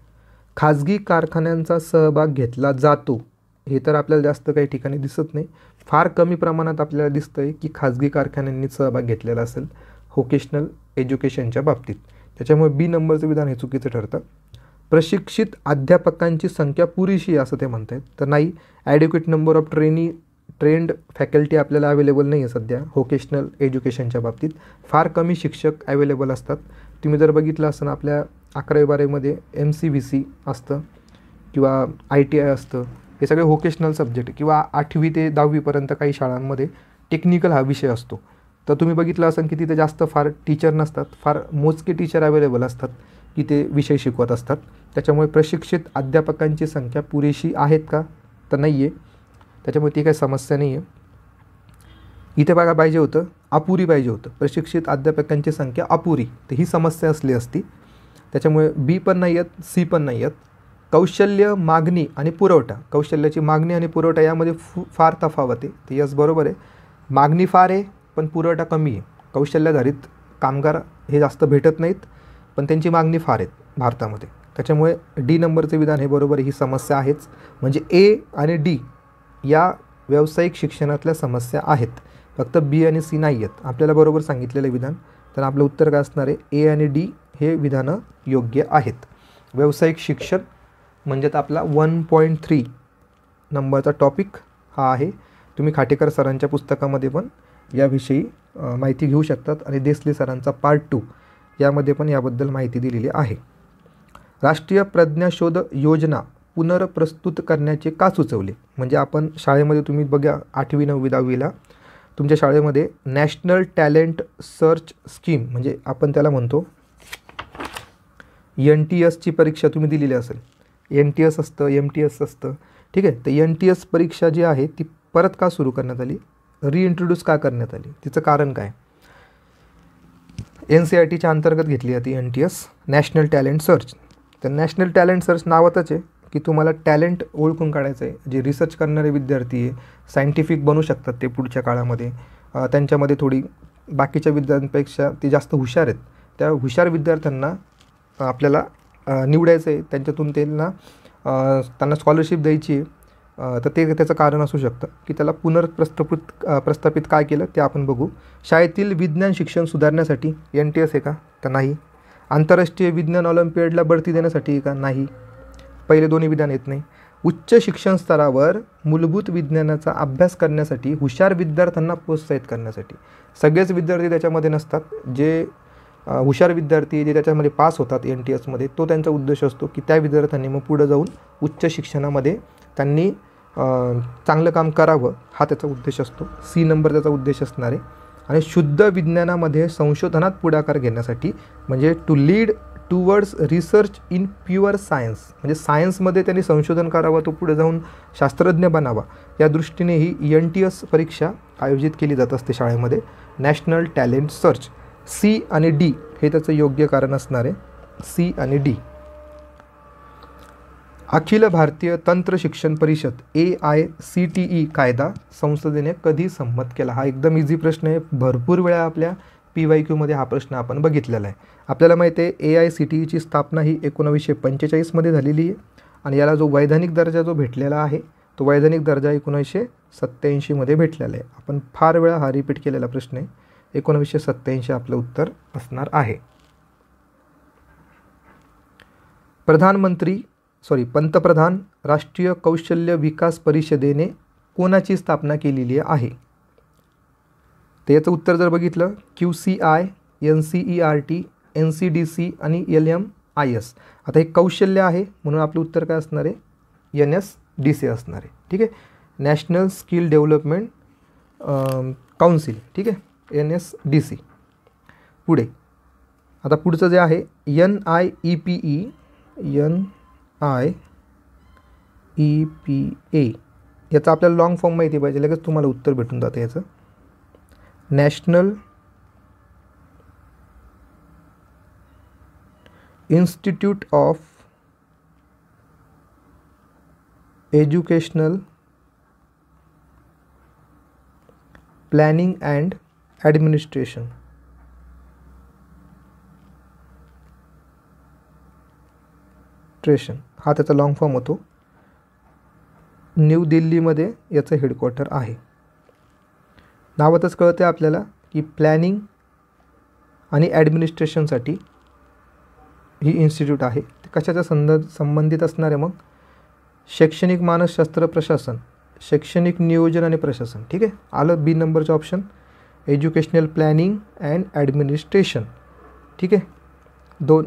खाजगी कारखान्यांचा सहभाग घेतला जातो. हे तर आपल्याला जास्त काही ठिकाणी दिसत नाही. फार कमी प्रमाणात आपल्याला दिसतं आहे की खाजगी कारखान्यांनी सहभाग घेतलेला असेल व्होकेशनल एज्युकेशनच्या बाबतीत. त्याच्यामुळे बी नंबरचं विधान हे चुकीचं ठरतं. प्रशिक्षित अध्यापकांची संख्या पुरेशी असं ते म्हणत आहेत. तर नाही. Adequate number of trend faculty आपल्याला अवेलेबल नाही आहे सध्या व्होकेशनल एज्युकेशनच्या बाबतीत. फार कमी शिक्षक अवेलेबल असतात. तुम्ही जर बघितलं असतं आपल्या 11वी-12वीमध्ये MCVC असतं किंवा ITI असतं, हे सगळे व्होकेशनल सब्जेक्ट, किंवा 8वी ते 10वीपर्यंत काही शाळांमध्ये टेक्निकल हा विषय असतो. तर तुम्ही बघितलं असेल की तिथे जास्त फार टीचर नसतात, फार मोजके टीचर अवेलेबल असतात की ते विषय शिकवत असतात. त्याच्यामुळे प्रशिक्षित अध्यापकांची संख्या पुरेशी आहेत का, तर नाही आहे. त्याच्यामुळे ती काही समस्या नाही आहे. इथे बघा पाहिजे होतं अपुरी पाहिजे होतं, प्रशिक्षित अध्यापकांची संख्या अपुरी, तर ही समस्या असली असती. त्याच्यामुळे B पण नाही आहेत, C पण नाही आहेत. कौशल्य, मागणी आणि पुरवठा, कौशल्याची मागणी आणि पुरवठा यामध्ये फार तफावत आहे. तर यस बरोबर आहे. मागणी फार आहे पण पुरवठा कमी आहे. कौशल्याधारित कामगार हे जास्त भेटत नाहीत पण त्यांची मागणी फार आहे भारतामध्ये. त्याच्यामुळे D नंबरचे विधान हे बरोबर, ही समस्या आहेच. म्हणजे A आणि D या व्यावसायिक शिक्षणातल्या समस्या आहेत, फक्त B आणि C नाही आहेत. आपल्याला बरोबर सांगितलेलं विधान, तर आपलं उत्तर काय असणार आहे, A आणि D हे विधानं योग्य आहेत. व्यावसायिक शिक्षण म्हणजे आपला 1.3 नंबरचा टॉपिक हा आहे. तुम्ही खाटेकर सरांच्या पुस्तकामध्ये पण याविषयी माहिती घेऊ शकतात आणि देसले सरांचा पार्ट 2 यामध्ये पण याबद्दल माहिती दिलेली आहे. राष्ट्रीय प्रज्ञाशोध योजना पुनर्प्रस्तुत करण्याचे का सुचवले. म्हणजे आपण शाळेमध्ये तुम्ही बघा 8वी 9वी 10वीला तुमच्या शाळेमध्ये नॅशनल टॅलेंट सर्च स्कीम, म्हणजे आपण त्याला म्हणतो NTSची परीक्षा तुम्ही दिलेली असेल. NTS असतं, MTS असतं, ठीक आहे. तर NTS परीक्षा जी आहे ती परत का सुरू करण्यात आली, रिइंट्रोड्यूस का करण्यात आली, तिचं कारण काय. NCERTच्या अंतर्गत घेतली जाते NTS, नॅशनल टॅलेंट सर्च. तर नॅशनल टॅलेंट सर्च नावातच आहे की तुम्हाला टॅलेंट ओळखून काढायचं आहे. जे रिसर्च करणारे विद्यार्थी आहे, सायंटिफिक बनू शकतात ते पुढच्या काळामध्ये, त्यांच्यामध्ये थोडी बाकीच्या विद्यार्थ्यांपेक्षा ते जास्त हुशार आहेत. त्या हुशार विद्यार्थ्यांना आपल्याला निवडायचं आहे, त्यांच्यातून त्यांना स्कॉलरशिप द्यायची आहे. तर ते त्याचं कारण असू शकतं की त्याला प्रस्थापित काय केलं ते आपण बघू. शाळेतील विज्ञान शिक्षण सुधारण्यासाठी NTS आहे का, तर नाही. आंतरराष्ट्रीय विज्ञान ऑलिम्पियाडला बढती देण्यासाठी आहे का, नाही. पहिले दोन्ही विधान येत नाही. उच्च शिक्षण स्तरावर मूलभूत विज्ञानाचा अभ्यास करण्यासाठी हुशार विद्यार्थ्यांना प्रोत्साहित करण्यासाठी. सगळेच विद्यार्थी त्याच्यामध्ये नसतात. जे हुशार विद्यार्थी जे त्याच्यामध्ये पास होतात NTSमध्ये, तो त्यांचा उद्देश असतो की त्या विद्यार्थ्यांनी मग पुढे जाऊन उच्च शिक्षणामध्ये त्यांनी चांगलं काम करावं, हा त्याचा उद्देश असतो. C नंबर त्याचा उद्देश असणार आहे. आणि शुद्ध विज्ञानामध्ये संशोधनात पुढाकार घेण्यासाठी, म्हणजे to lead towards research in pure science, म्हणजे सायन्समध्ये त्यांनी संशोधन करावं, तो पुढे जाऊन शास्त्रज्ञ बनावा, या दृष्टीने ही NTS परीक्षा आयोजित केली जात असते शाळेमध्ये. नॅशनल टॅलेंट सर्च, C आणि D हे त्याचं योग्य कारण असणार आहे. C आणि D. अखिल भारतीय तंत्र शिक्षण परिषद AICTE कायदा संसदेने कधी संमत केला. हा एकदम इझी प्रश्न आहे. भरपूर वेळा आपल्या PYQमध्ये हा प्रश्न आपण बघितलेला आहे. आपल्याला माहिती आहे AICTEची स्थापना ही 1945मध्ये झालेली आहे आणि याला जो वैधानिक दर्जा जो भेटलेला आहे तो वैधानिक दर्जा 1987मध्ये भेटलेला आहे. आपण फार वेळा हा रिपीट केलेला प्रश्न आहे. 1987 आपलं उत्तर असणार आहे. पंतप्रधान राष्ट्रीय कौशल्य विकास परिषदेने कोणाची स्थापना केलेली आहे. तर याचं उत्तर जर बघितलं QCI, NCERT, NCDC आणि LMIS. आता हे कौशल्य आहे म्हणून आपलं उत्तर काय असणार आहे, NSDC असणार आहे. ठीक आहे, नॅशनल स्किल डेव्हलपमेंट काउन्सिल. ठीक आहे, NSDC. पुढे आता पुढचं जे आहे NIEPA याचा आपल्याला लॉंग फॉर्म माहिती पाहिजे, लगेच तुम्हाला उत्तर भेटून जातं याचं. National institute of educational planning and administration. हा त्याचा लॉंग फॉर्म होतो. न्यू दिल्लीमध्ये याचं हेडक्वार्टर आहे. नावातच कळते आपल्याला की प्लॅनिंग आणि ॲडमिनिस्ट्रेशनसाठी ही इन्स्टिट्यूट आहे. ते कशाच्या संबंधित असणार आहे मग, शैक्षणिक मानसशास्त्र प्रशासन शैक्षणिक नियोजन आणि प्रशासन. ठीक आहे, आलं बी नंबरचं option, educational planning and administration. ठीक आहे,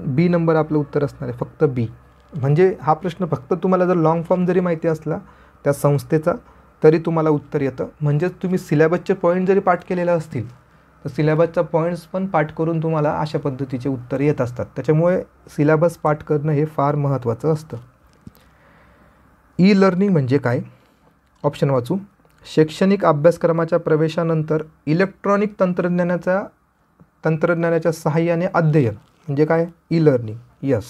बी नंबर आपलं उत्तर असणार आहे, फक्त बी. म्हणजे हा प्रश्न फक्त तुम्हाला जर लॉंग फॉर्म जरी माहिती असला त्या संस्थेचा तरी तुम्हाला उत्तर येतं. म्हणजेच तुम्ही सिलेबसचे पॉईंट जरी पाठ केलेले असतील तर सिलेबसचा पॉईंट्स पण पाठ करून तुम्हाला अशा पद्धतीचे उत्तर येत असतात. त्याच्यामुळे सिलेबस पाठ करणं हे फार महत्त्वाचं असतं. ई लर्निंग म्हणजे काय? ऑप्शन वाचू. शैक्षणिक अभ्यासक्रमाच्या प्रवेशानंतर इलेक्ट्रॉनिक तंत्रज्ञानाच्या सहाय्याने अध्ययन म्हणजे काय? E learning. यस.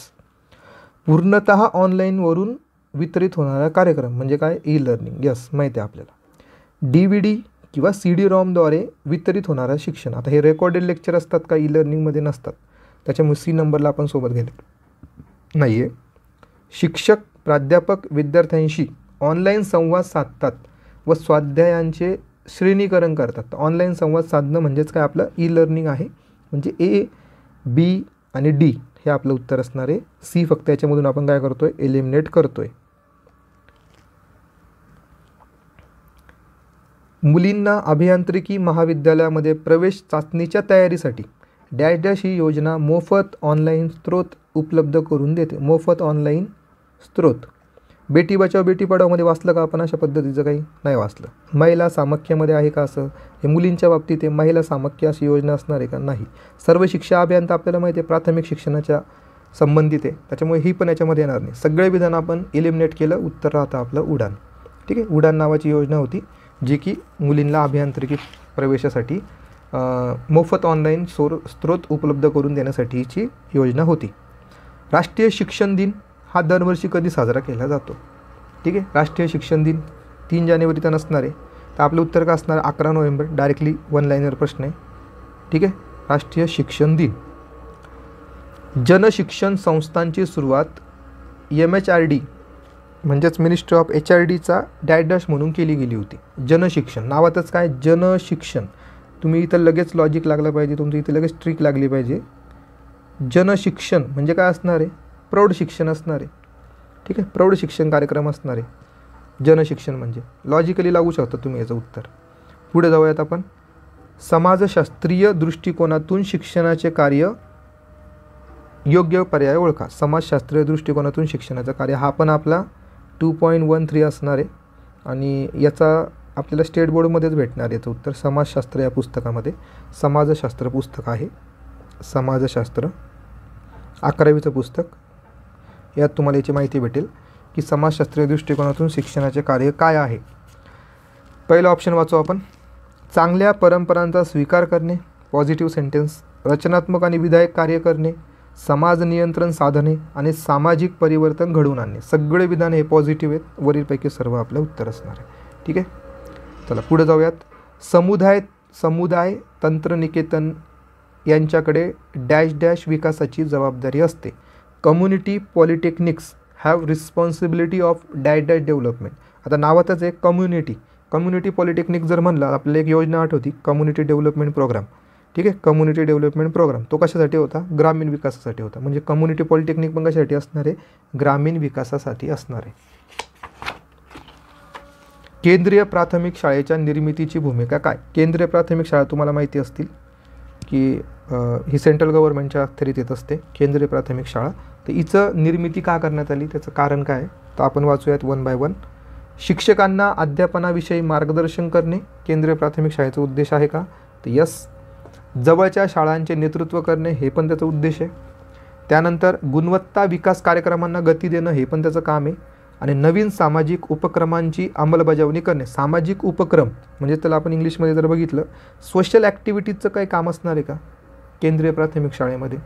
पूर्णतः ऑनलाईनवरून वितरित होणारा कार्यक्रम म्हणजे काय? E learning. यस, माहिती आहे आपल्याला. DVD किंवा CD ROMद्वारे वितरित होणारं शिक्षण. आता हे रेकॉर्डेड लेक्चर असतात का? ई लर्निंगमध्ये नसतात, त्याच्यामुळे सी नंबरला आपण सोबत गेले नाही आहे. शिक्षक प्राध्यापक विद्यार्थ्यांशी ऑनलाईन संवाद साधतात व स्वाध्यायांचे श्रेणीकरण करतात. ऑनलाईन संवाद साधणं म्हणजेच काय? आपलं ई लर्निंग आहे. म्हणजे A, B आणि D हे आपलं उत्तर असणार आहे. सी फक्त याच्यामधून आपण काय करतोय? एलिमिनेट करतोय. मुलींना अभियांत्रिकी महाविद्यालयामध्ये प्रवेश चाचणीच्या तयारीसाठी डॅश डॅश ही योजना मोफत ऑनलाईन स्त्रोत उपलब्ध करून देते. मोफत ऑनलाईन स्त्रोत. बेटी बचाव बेटी पढावमध्ये वाचलं का आपण? अशा पद्धतीचं काही नाही वाचलं. महिला सामख्यामध्ये आहे का असं? हे मुलींच्या बाबतीत आहे. महिला सामख्य अशी योजना असणार आहे का? नाही. सर्व शिक्षा अभियान तर आपल्याला माहिती आहे प्राथमिक शिक्षणाच्या संबंधित आहे, त्याच्यामुळे ही पण याच्यामध्ये येणार नाही. सगळे विधान आपण एलिमिनेट केलं. उत्तर राहतं आपलं उडान. ठीक आहे, उडान नावाची योजना होती जी की मुलींना अभियांत्रिकी प्रवेशासाठी मोफत ऑनलाईन स्त्रोत उपलब्ध करून देण्यासाठीची योजना होती. राष्ट्रीय शिक्षण दिन हा दरवर्षी कधी साजरा केला जातो? ठीक आहे, राष्ट्रीय शिक्षण दिन 3 जानेवारीचा नसणार आहे, तर आपलं उत्तर का असणार? 11 नोव्हेंबर. डायरेक्टली वन लाईनर प्रश्न आहे. ठीक आहे, राष्ट्रीय शिक्षण दिन. जनशिक्षण संस्थांची सुरुवात MHRD म्हणजेच मिनिस्ट्री ऑफ HRDचा डॅश डॅश म्हणून केली गेली होती. जनशिक्षण नावातच काय? जनशिक्षण. तुम्ही इथं लगेच लॉजिक लागलं पाहिजे, तुमचं इथे लगेच ट्रिक लागली पाहिजे. जनशिक्षण म्हणजे काय असणार आहे? प्रौढ शिक्षण असणार आहे. ठीक आहे, प्रौढ शिक्षण कार्यक्रम असणार आहे जनशिक्षण म्हणजे. लॉजिकली लागू शकता तुम्ही याचं उत्तर. पुढे जाऊयात आपण. समाजशास्त्रीय दृष्टिकोनातून शिक्षणाचे कार्य योग्य पर्याय ओळखा. समाजशास्त्रीय दृष्टिकोनातून शिक्षणाचं कार्य हा पण आपला 2.13 असणार आहे आणि याचा आपल्याला स्टेट बोर्डमध्येच भेटणार याचं उत्तर. समाजशास्त्र या पुस्तकामध्ये, समाजशास्त्र पुस्तक आहे, समाजशास्त्र 11वीचं पुस्तक. यात तुम्हाला याची माहिती भेटेल की समाजशास्त्रीय दृष्टिकोनातून शिक्षणाचे कार्य काय आहे. पहिलं ऑप्शन वाचू आपण. चांगल्या परंपरांचा स्वीकार करणे, पॉझिटिव्ह सेंटेन्स. रचनात्मक आणि विधायक कार्य करणे, समाज नियंत्रण साधने आणि सामाजिक परिवर्तन घडवून आणणे. सगळे विधान हे पॉझिटिव्ह आहेत. वरीलपैकी सर्व आपलं उत्तर असणार आहे. ठीक आहे, चला पुढे जाऊयात. समुदाय तंत्रनिकेतन यांच्याकडे डॅश डॅश विकासाची जबाबदारी असते. Community polytechnics have responsibility of dash dash development. आता नावातच आहे कम्युनिटी पॉलिटेक्निक जर म्हणलं, आपल्याला एक योजना आठवती, कम्युनिटी डेव्हलपमेंट प्रोग्राम. ठीक आहे, कम्युनिटी डेव्हलपमेंट प्रोग्राम तो कशासाठी होता? ग्रामीण विकासासाठी होता. म्हणजे कम्युनिटी पॉलिटेक्निक पण कशासाठी असणार आहे? ग्रामीण विकासासाठी असणार आहे. केंद्रीय प्राथमिक शाळेच्या निर्मितीची भूमिका काय? केंद्रीय प्राथमिक शाळा तुम्हाला माहिती असतील की ही सेंट्रल गव्हर्नमेंटच्या अखत्यारीत येत असते केंद्रीय प्राथमिक शाळा. तर हिचं निर्मिती का करण्यात आली, त्याचं कारण काय? तर आपण वाचूयात वन बाय वन. शिक्षकांना अध्यापनाविषयी मार्गदर्शन करणे केंद्रीय प्राथमिक शाळेचा उद्देश आहे का? तर यस. जवळच्या शाळांचे नेतृत्व करणे हे पण त्याचा उद्देश आहे. त्यानंतर गुणवत्ता विकास कार्यक्रमांना गती देणं हे पण त्याचं काम आहे. आणि नवीन सामाजिक उपक्रमांची अंमलबजावणी करणे. सामाजिक उपक्रम म्हणजे त्याला आपण इंग्लिशमध्ये जर बघितलं सोशल ॲक्टिव्हिटीजचं काही काम असणार आहे का केंद्रीय प्राथमिक शाळेमध्ये?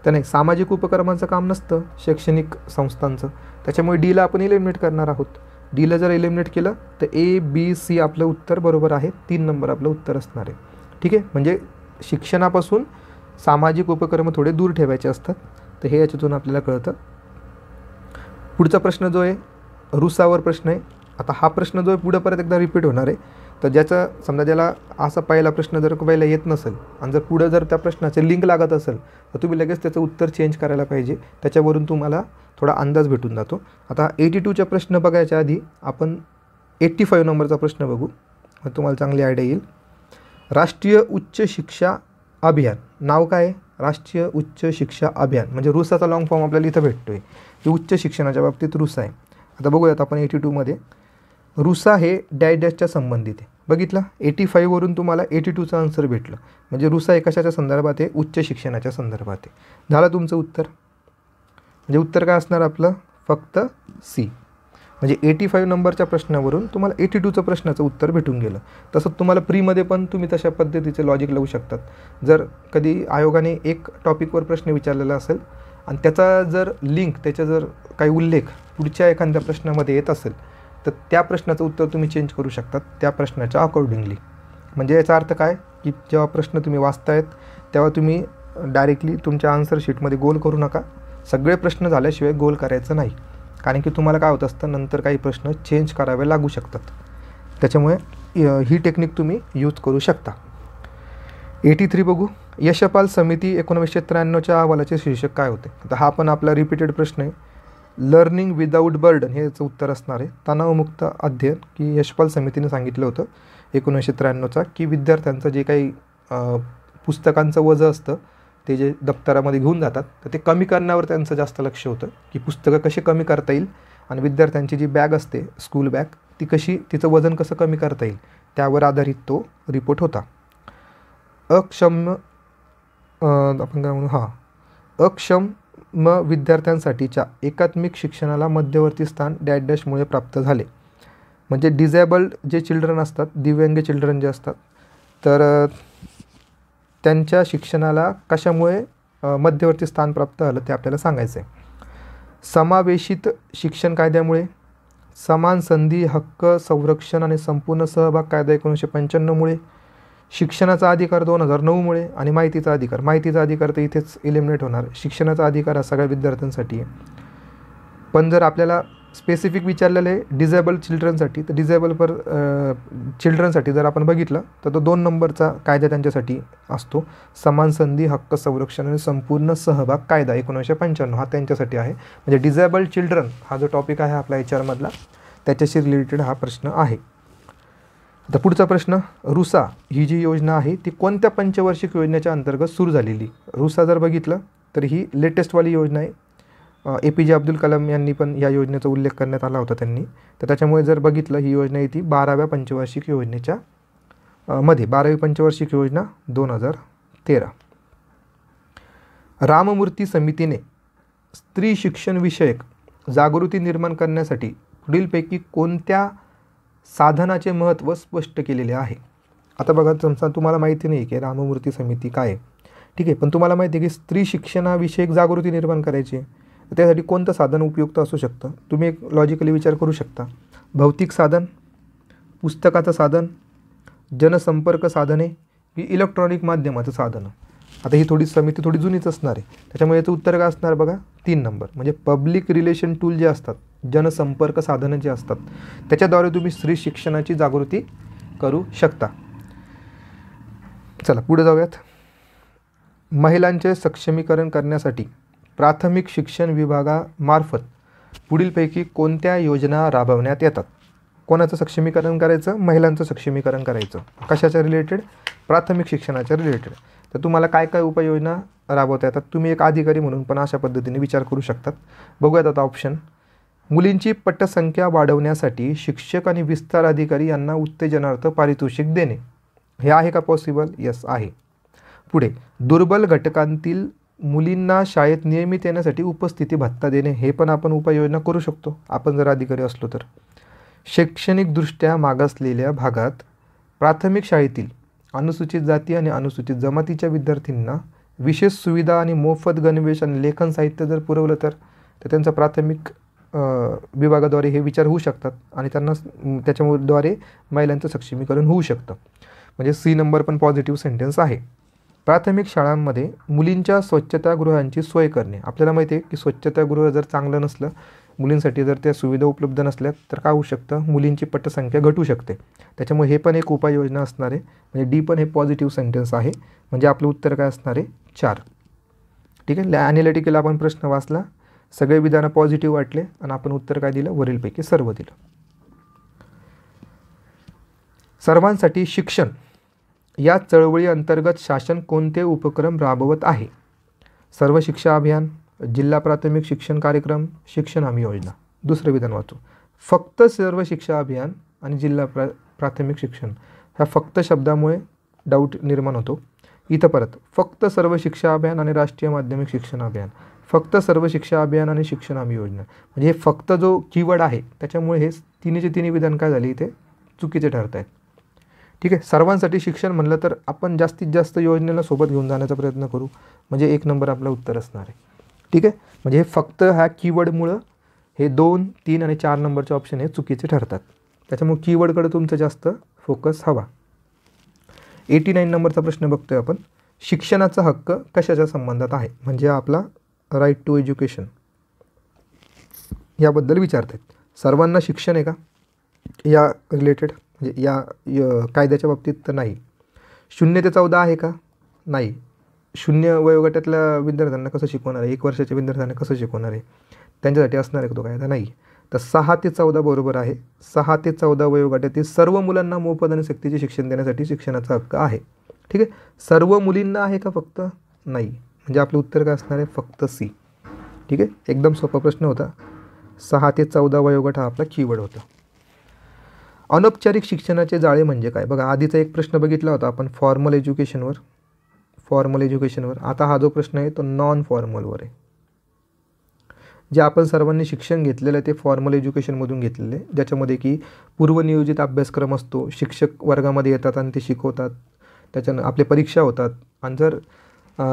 तर नाही, सामाजिक उपक्रमांचं काम नसतं शैक्षणिक संस्थांचं. त्याच्यामुळे डीला आपण एलिमिनेट करणार आहोत. डीला जर एलिमिनेट केलं तर ABC आपलं उत्तर बरोबर आहे. 3 नंबर आपलं उत्तर असणार आहे. ठीक आहे, म्हणजे शिक्षणापासून सामाजिक उपक्रम थोडे दूर ठेवायचे असतात. तर हे याच्यातून आपल्याला कळतं. पुढचा प्रश्न जो आहे रुसावर प्रश्न आहे. आता हा प्रश्न जो आहे पुढं परत एकदा रिपीट होणार आहे. तर ज्याचं समजा ज्याला असा पहिला प्रश्न जर पहिला येत नसेल आणि जर पुढं जर त्या प्रश्नाचे लिंक लागत असेल तर तुम्ही लगेच त्याचं उत्तर चेंज करायला पाहिजे. त्याच्यावरून तुम्हाला थोडा अंदाज भेटून जातो. आता 82च्या प्रश्न बघायच्या आधी आपण 85 नंबरचा प्रश्न बघू, मग तुम्हाला चांगली आयडिया येईल. राष्ट्रीय उच्च शिक्षा अभियान नाव काय आहे? राष्ट्रीय उच्च शिक्षा अभियान म्हणजे रुसाचा लॉंग फॉर्म आपल्याला इथं भेटतो आहे. ही उच्च शिक्षणाच्या बाबतीत रुसा आहे. आता बघूयात आपण 82मध्ये रुसा हे डॅश डॅशच्या संबंधित आहे. बघितलं 85 वरून तुम्हाला 82चं आन्सर भेटलं. म्हणजे रुसा हे कशाच्या संदर्भात आहे? उच्च शिक्षणाच्या संदर्भात आहे. झालं तुमचं उत्तर. म्हणजे उत्तर काय असणार आपलं? फक्त सी. म्हणजे 85 नंबरच्या प्रश्नावरून तुम्हाला 82चं प्रश्नाचं उत्तर भेटून गेलं. तसंच तुम्हाला प्रीमध्ये पण तुम्ही तशा पद्धतीचे लॉजिक लावू शकतात. जर कधी आयोगाने एक टॉपिकवर प्रश्न विचारलेला असेल आणि त्याचा जर लिंक, त्याचा जर काही उल्लेख पुढच्या एखाद्या प्रश्नामध्ये येत असेल तर त्या प्रश्नाचं उत्तर तुम्ही चेंज करू शकतात त्या प्रश्नाच्या अकॉर्डिंगली. म्हणजे याचा अर्थ काय की जेव्हा प्रश्न तुम्ही वाचतायत तेव्हा तुम्ही डायरेक्टली तुमच्या आन्सर शीटमध्ये गोल करू नका. सगळे प्रश्न झाल्याशिवाय गोल करायचं नाही, कारण की तुम्हाला काय होत असतं नंतर काही प्रश्न चेंज करावे लागू शकतात. त्याच्यामुळे ही टेक्निक तुम्ही यूज करू शकता. 83 बघू. यशपाल समिती 1993च्या अहवालाचे शीर्षक काय होते? आता हा पण आपला रिपीटेड प्रश्न आहे. लर्निंग विदाऊट बर्डन हे याचं उत्तर असणार आहे. तणावमुक्त अध्ययन की यशपाल समितीने सांगितलं होतं 1993चा की विद्यार्थ्यांचं जे काही पुस्तकांचं वजं असतं ते जे दप्तरामध्ये घेऊन जातात तर ते कमी करण्यावर त्यांचं जास्त लक्ष होतं की पुस्तकं कशी कमी करता येईल आणि विद्यार्थ्यांची जी बॅग असते स्कूल बॅग ती कशी, तिचं वजन कसं कमी करता येईल त्यावर आधारित तो रिपोर्ट होता. अक्षम विद्यार्थ्यांसाठीच्या एकात्मिक शिक्षणाला मध्यवर्ती स्थान डॅश डॅशमुळे प्राप्त झाले. म्हणजे डिझेबल्ड जे चिल्ड्रन असतात, दिव्यांग चिल्ड्रन जे असतात तर त्यांच्या शिक्षणाला कशामुळे मध्यवर्ती स्थान प्राप्त झालं ते आपल्याला सांगायचं आहे. समावेशित शिक्षण कायद्यामुळे, समान संधी हक्क संरक्षण आणि संपूर्ण सहभाग कायदा 1995मुळे, शिक्षणाचा अधिकार 2009मुळे आणि माहितीचा अधिकार तर इथेच इलिमिनेट होणार. शिक्षणाचा अधिकार हा सगळ्या विद्यार्थ्यांसाठी आहे. पण जर आपल्याला स्पेसिफिक विचारलेलं आहे डिझेबल्ड चिल्ड्रनसाठी तर डिझेबल चिल्ड्रनसाठी जर आपण बघितलं तर तो 2 नंबरचा कायदा त्यांच्यासाठी असतो. समान संधी हक्क संरक्षण आणि संपूर्ण सहभाग कायदा 1995 हा त्यांच्यासाठी आहे. म्हणजे डिझेबल्ड चिल्ड्रन हा जो टॉपिक आहे आपला HR मधला त्याच्याशी रिलेटेड हा प्रश्न आहे. आता पुढचा प्रश्न, रुसा ही जी योजना आहे ती कोणत्या पंचवार्षिक योजनेच्या अंतर्गत सुरू झालेली? रुसा जर बघितलं तर ही लेटेस्टवाली योजना आहे. APJ अब्दुल कलाम यांनी पण या योजनेचा उल्लेख करण्यात आला होता त्यांनी. तर त्याच्यामुळे जर बघितलं ही योजना आहे ती 12व्या पंचवार्षिक योजनेच्या मध्ये 12वी पंचवार्षिक योजना 2013. राममूर्ती समितीने स्त्री शिक्षण विषयक जागृती निर्माण करण्यासाठी पुढीलपैकी कोणत्या साधनाचे महत्त्व स्पष्ट केलेले आहे? आता बघा समजा तुम्हाला माहिती नाही की राममूर्ती समिती काय आहे, ठीक आहे, पण तुम्हाला माहिती आहे की स्त्री शिक्षणाविषयक जागृती निर्माण करायची त्यासाठी कोणतं साधन उपयुक्त असू शकतं? तुम्ही एक लॉजिकली विचार करू शकता. भौतिक साधन, पुस्तकाचं साधन, जनसंपर्क साधने की इलेक्ट्रॉनिक माध्यमाचं साधनं. आता ही समिती थोडी जुनीच असणार आहे. त्याच्यामुळे याचं उत्तर काय असणार बघा 3 नंबर. म्हणजे पब्लिक रिलेशन टूल जे असतात, जनसंपर्क साधनं जे असतात त्याच्याद्वारे तुम्ही स्त्री शिक्षणाची जागृती करू शकता. चला पुढे जाऊयात. महिलांचे सक्षमीकरण करण्यासाठी प्राथमिक शिक्षण विभागामार्फत पुढीलपैकी कोणत्या योजना राबवण्यात येतात? कोणाचं सक्षमीकरण करायचं? महिलांचं सक्षमीकरण करायचं. कशाच्या रिलेटेड? प्राथमिक शिक्षणाच्या रिलेटेड. तर तुम्हाला काय काय उपाययोजना राबवता येतात? तुम्ही एक अधिकारी म्हणून पण अशा पद्धतीने विचार करू शकतात. बघूयात आता ऑप्शन. मुलींची पटसंख्या वाढवण्यासाठी शिक्षक आणि विस्तार अधिकारी यांना उत्तेजनार्थ पारितोषिक देणे. हे आहे का पॉसिबल? यस आहे. पुढे दुर्बल घटकांतील मुलींना शाळेत नियमित येण्यासाठी उपस्थिती भत्ता देणे. हे पण आपण उपाययोजना करू शकतो आपण जर अधिकारी असलो तर. शैक्षणिकदृष्ट्या मागासलेल्या भागात प्राथमिक शाळेतील अनुसूचित जाती आणि अनुसूचित जमातीच्या विद्यार्थ्यांना विशेष सुविधा आणि मोफत गणवेश आणि लेखन साहित्य जर पुरवलं तर त्यांचा प्राथमिक विभागाद्वारे हे विचार होऊ शकतात आणि त्यांना त्याच्याद्वारे महिलांचं सक्षमीकरण होऊ शकतं. म्हणजे C नंबर पण पॉझिटिव्ह सेंटेन्स आहे. प्राथमिक शाळांमध्ये मुलींच्या स्वच्छतागृहांची सोय करणे. आपल्याला माहिती आहे की स्वच्छतागृह जर चांगलं नसलं, मुलींसाठी जर त्या सुविधा उपलब्ध नसल्या तर काय होऊ शकतं? मुलींची पटसंख्या घटू शकते. त्याच्यामुळे हे पण एक उपाययोजना असणार आहे. म्हणजे D पण हे पॉझिटिव्ह सेंटेन्स आहे. म्हणजे आपलं उत्तर काय असणार आहे? 4. ठीक आहे. ॲनालिटिकल आपण प्रश्न वाचला, सगळे विधानं पॉझिटिव्ह वाटले आणि आपण उत्तर काय दिलं? वरीलपैकी सर्व दिलं. सर्वांसाठी शिक्षण या चळवळी अंतर्गत शासन कोणते उपक्रम राबवत आहे? सर्व शिक्षा अभियान, जिल्हा प्राथमिक शिक्षण कार्यक्रम, शिक्षण हमी योजना. दुसरं विधान वाचू. फक्त सर्व शिक्षा अभियान आणि जिल्हा प्राथमिक शिक्षण, ह्या फक्त शब्दामुळे डाऊट निर्माण होतो. इथं परत फक्त सर्व शिक्षा अभियान आणि राष्ट्रीय माध्यमिक शिक्षण अभियान, फक्त सर्व शिक्षा अभियान आणि शिक्षण हमी योजना, म्हणजे हे फक्त जो कीवर्ड आहे त्याच्यामुळे हे तिन्हीचे तिन्ही विधान काय झाले इथे चुकीचे ठरत आहेत. ठीक आहे. सर्वांसाठी शिक्षण म्हणलं तर आपण जास्तीत जास्त योजनेला सोबत घेऊन जाण्याचा प्रयत्न करू, म्हणजे 1 नंबर आपलं उत्तर असणार आहे. ठीक आहे. म्हणजे हे फक्त ह्या कीवर्डमुळं हे 2, 3 आणि 4 नंबरचे ऑप्शन हे चुकीचे ठरतात. त्याच्यामुळे कीवर्डकडे तुमचं जास्त फोकस हवा. 89 नंबरचा प्रश्न बघतोय आपण. शिक्षणाचा हक्क कशाच्या संबंधात आहे? म्हणजे आपला राईट टू एज्युकेशन याबद्दल विचारत आहेत. सर्वांना शिक्षण आहे का या रिलेटेड, म्हणजे या कायद्याच्या बाबतीत तर नाही. 0 ते 14 आहे का? नाही. 0 वयोगटातल्या विद्यार्थ्यांना कसं शिकवणार आहे? 1 वर्षाच्या विद्यार्थ्यांना कसं शिकवणार आहे? त्यांच्यासाठी असणार आहे तो कायदा? नाही. तर 6 ते 14 बरोबर आहे. 6 ते 14 वयोगटातील सर्व मुलांना मोफत आणि सक्तीचे शिक्षण देण्यासाठी शिक्षणाचा हक्क आहे. ठीक आहे. सर्व मुलींना आहे का फक्त? नाही. म्हणजे आपलं उत्तर काय असणार आहे? फक्त सी. ठीक आहे. एकदम सोपा प्रश्न होता. 6 ते 14 वयोगट हा आपला कीवर्ड होता. अनौपचारिक शिक्षणाचे जाळे म्हणजे काय? बघा, आधीचा एक प्रश्न बघितला होता आपण फॉर्मल एज्युकेशनवर. आता हा जो प्रश्न आहे तो नॉन फॉर्मलवर आहे. जे आपण सर्वांनी शिक्षण घेतलेलं आहे ते फॉर्मल एज्युकेशनमधून घेतलेलं आहे, ज्याच्यामध्ये की पूर्वनियोजित अभ्यासक्रम असतो. शिक्षक वर्गामध्ये येतात आणि ते शिकवतात. त्याच्यानं आपल्या परीक्षा होतात आणि जर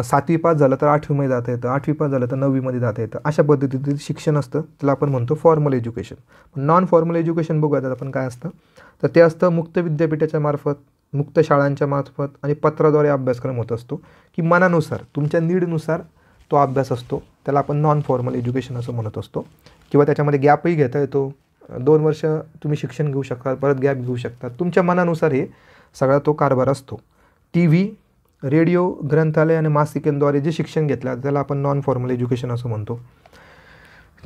7वी पास झालं तर 8वीमध्ये जाता येतं, 8वी पास झालं तर 9वीमध्ये जाता येतं. अशा पद्धतीचं शिक्षण असतं, त्याला आपण म्हणतो formal education. Non formal education बघूयात आपण काय असतं. तर ते असतं मुक्त विद्यापीठाच्या मार्फत, मुक्त शाळांच्या मार्फत आणि पत्राद्वारे अभ्यासक्रम होत असतो, की मनानुसार तुमच्या नीडनुसार तो अभ्यास असतो. त्याला आपण नॉन फॉर्मल एज्युकेशन असं म्हणत असतो. किंवा त्याच्यामध्ये गॅपही घेता येतो. 2 वर्ष तुम्ही शिक्षण घेऊ शकता, परत गॅप घेऊ शकता. तुमच्या मनानुसार हे सगळा तो कारभार असतो. TV, रेडिओ, ग्रंथालय आणि मासिकांद्वारे जे शिक्षण घेतलं त्याला आपण नॉन फॉर्मल एज्युकेशन असं म्हणतो.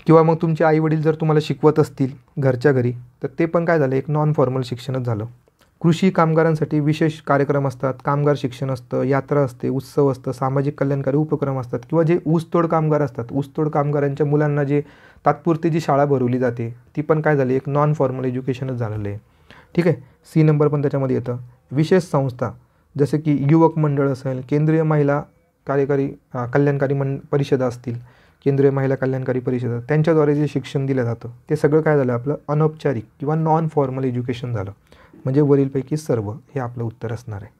किंवा मग तुमचे आईवडील जर तुम्हाला शिकवत असतील घरच्या घरी तर ते पण काय झालं, एक नॉन फॉर्मल शिक्षणच झालं. कृषी कामगारांसाठी विशेष कार्यक्रम असतात, कामगार शिक्षण असतं, यात्रा असते, उत्सव असतं, सामाजिक कल्याणकारी उपक्रम असतात. किंवा जे ऊसतोड कामगार असतात, ऊसतोड कामगारांच्या मुलांना जे तात्पुरती जी शाळा भरवली जाते ती पण काय झाली, एक नॉन फॉर्मल एज्युकेशनच झालेलं आहे. ठीक आहे. सी नंबर पण त्याच्यामध्ये येतं. विशेष संस्था जसे की युवक मंडळ असेल, केंद्रीय महिला कल्याणकारी परिषदा असतील, केंद्रीय महिला कल्याणकारी परिषदा, त्यांच्याद्वारे जे शिक्षण दिलं जातं ते सगळं काय झालं आपलं अनौपचारिक किंवा नॉन फॉर्मल एज्युकेशन झालं. म्हणजे वरीलपैकी सर्व हे आपलं उत्तर असणार आहे.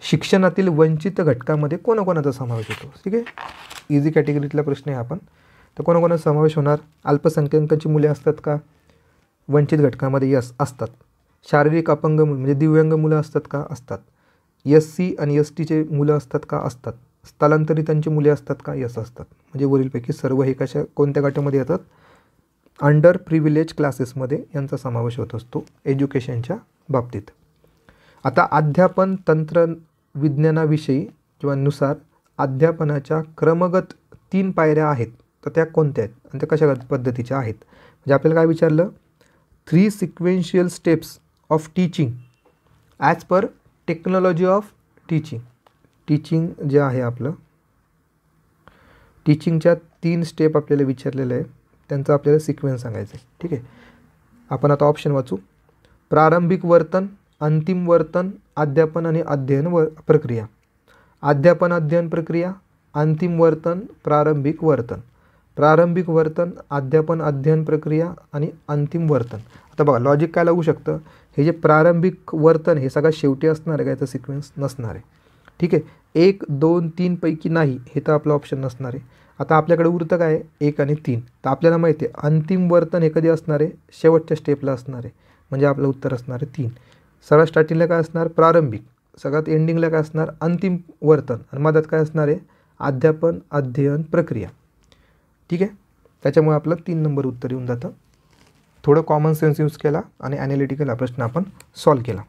शिक्षणातील वंचित घटकामध्ये कोणाकोणाचा समावेश होतो? ठीक आहे. इझी कॅटेगरीतला प्रश्न आहे आपण. तर कोणाकोणाचा समावेश होणार? अल्पसंख्याकांची मुले असतात का वंचित घटकामध्ये? यस, असतात. शारीरिक अपंग म्हणजे दिव्यांग मुलं असतात का? असतात. SC आणि STचे मुलं असतात का? असतात. स्थलांतरितांची मुले असतात का? यस, असतात. म्हणजे वरीलपैकी सर्व हे कोणत्या गटामध्ये येतात? अंडर प्रिव्हिलेज क्लासेसमध्ये यांचा समावेश होत असतो एज्युकेशनच्या बाबतीत. आता अध्यापन तंत्रविज्ञानाविषयी किंवा नुसार अध्यापनाच्या क्रमगत 3 पायऱ्या आहेत. तर त्या कोणत्या आहेत आणि त्या कशा पद्धतीच्या आहेत? म्हणजे आपल्याला काय विचारलं, 3 sequential steps of teaching as per technology of teaching. Teaching जे आहे आपलं, टीचिंगच्या 3 स्टेप आपल्याला विचारलेलं आहे, त्यांचा आपल्याला सिक्वेन्स सांगायचं आहे. ठीक आहे. आपण आता ऑप्शन वाचू. प्रारंभिक वर्तन, अंतिम वर्तन, अध्यापन आणि अध्ययन प्रक्रिया. अध्यापन अध्ययन प्रक्रिया, अंतिम वर्तन, प्रारंभिक वर्तन. प्रारंभिक वर्तन, अध्यापन अध्ययन प्रक्रिया आणि अंतिम वर्तन. आता बघा लॉजिक काय लागू शकतं, हे जे प्रारंभिक वर्तन हे सगळं शेवटी असणार आहे का? याचा सिक्वेन्स नसणार आहे. ठीक आहे. 1, 2, 3 पैकी नाही हे तर आपलं ऑप्शन नसणार आहे. आता आपल्याकडे उरतं काय, 1 आणि 3. तर आपल्याला माहिती आहे अंतिम वर्तन हे कधी असणार आहे? शेवटच्या स्टेपला असणार आहे. म्हणजे आपलं उत्तर असणार आहे 3. सगळ्यात स्टार्टिंगला काय असणार? प्रारंभिक. सगळ्यात एंडिंगला काय असणार? अंतिम वर्तन. आणि मधात काय असणार आहे? अध्यापन अध्ययन प्रक्रिया. ठीक आहे. त्याच्यामुळे आपलं 3 नंबर उत्तर येऊन जातं. थोडं कॉमन सेन्स यूज केला आणि ॲनालिटिकल हा प्रश्न आपण सॉल्व केला.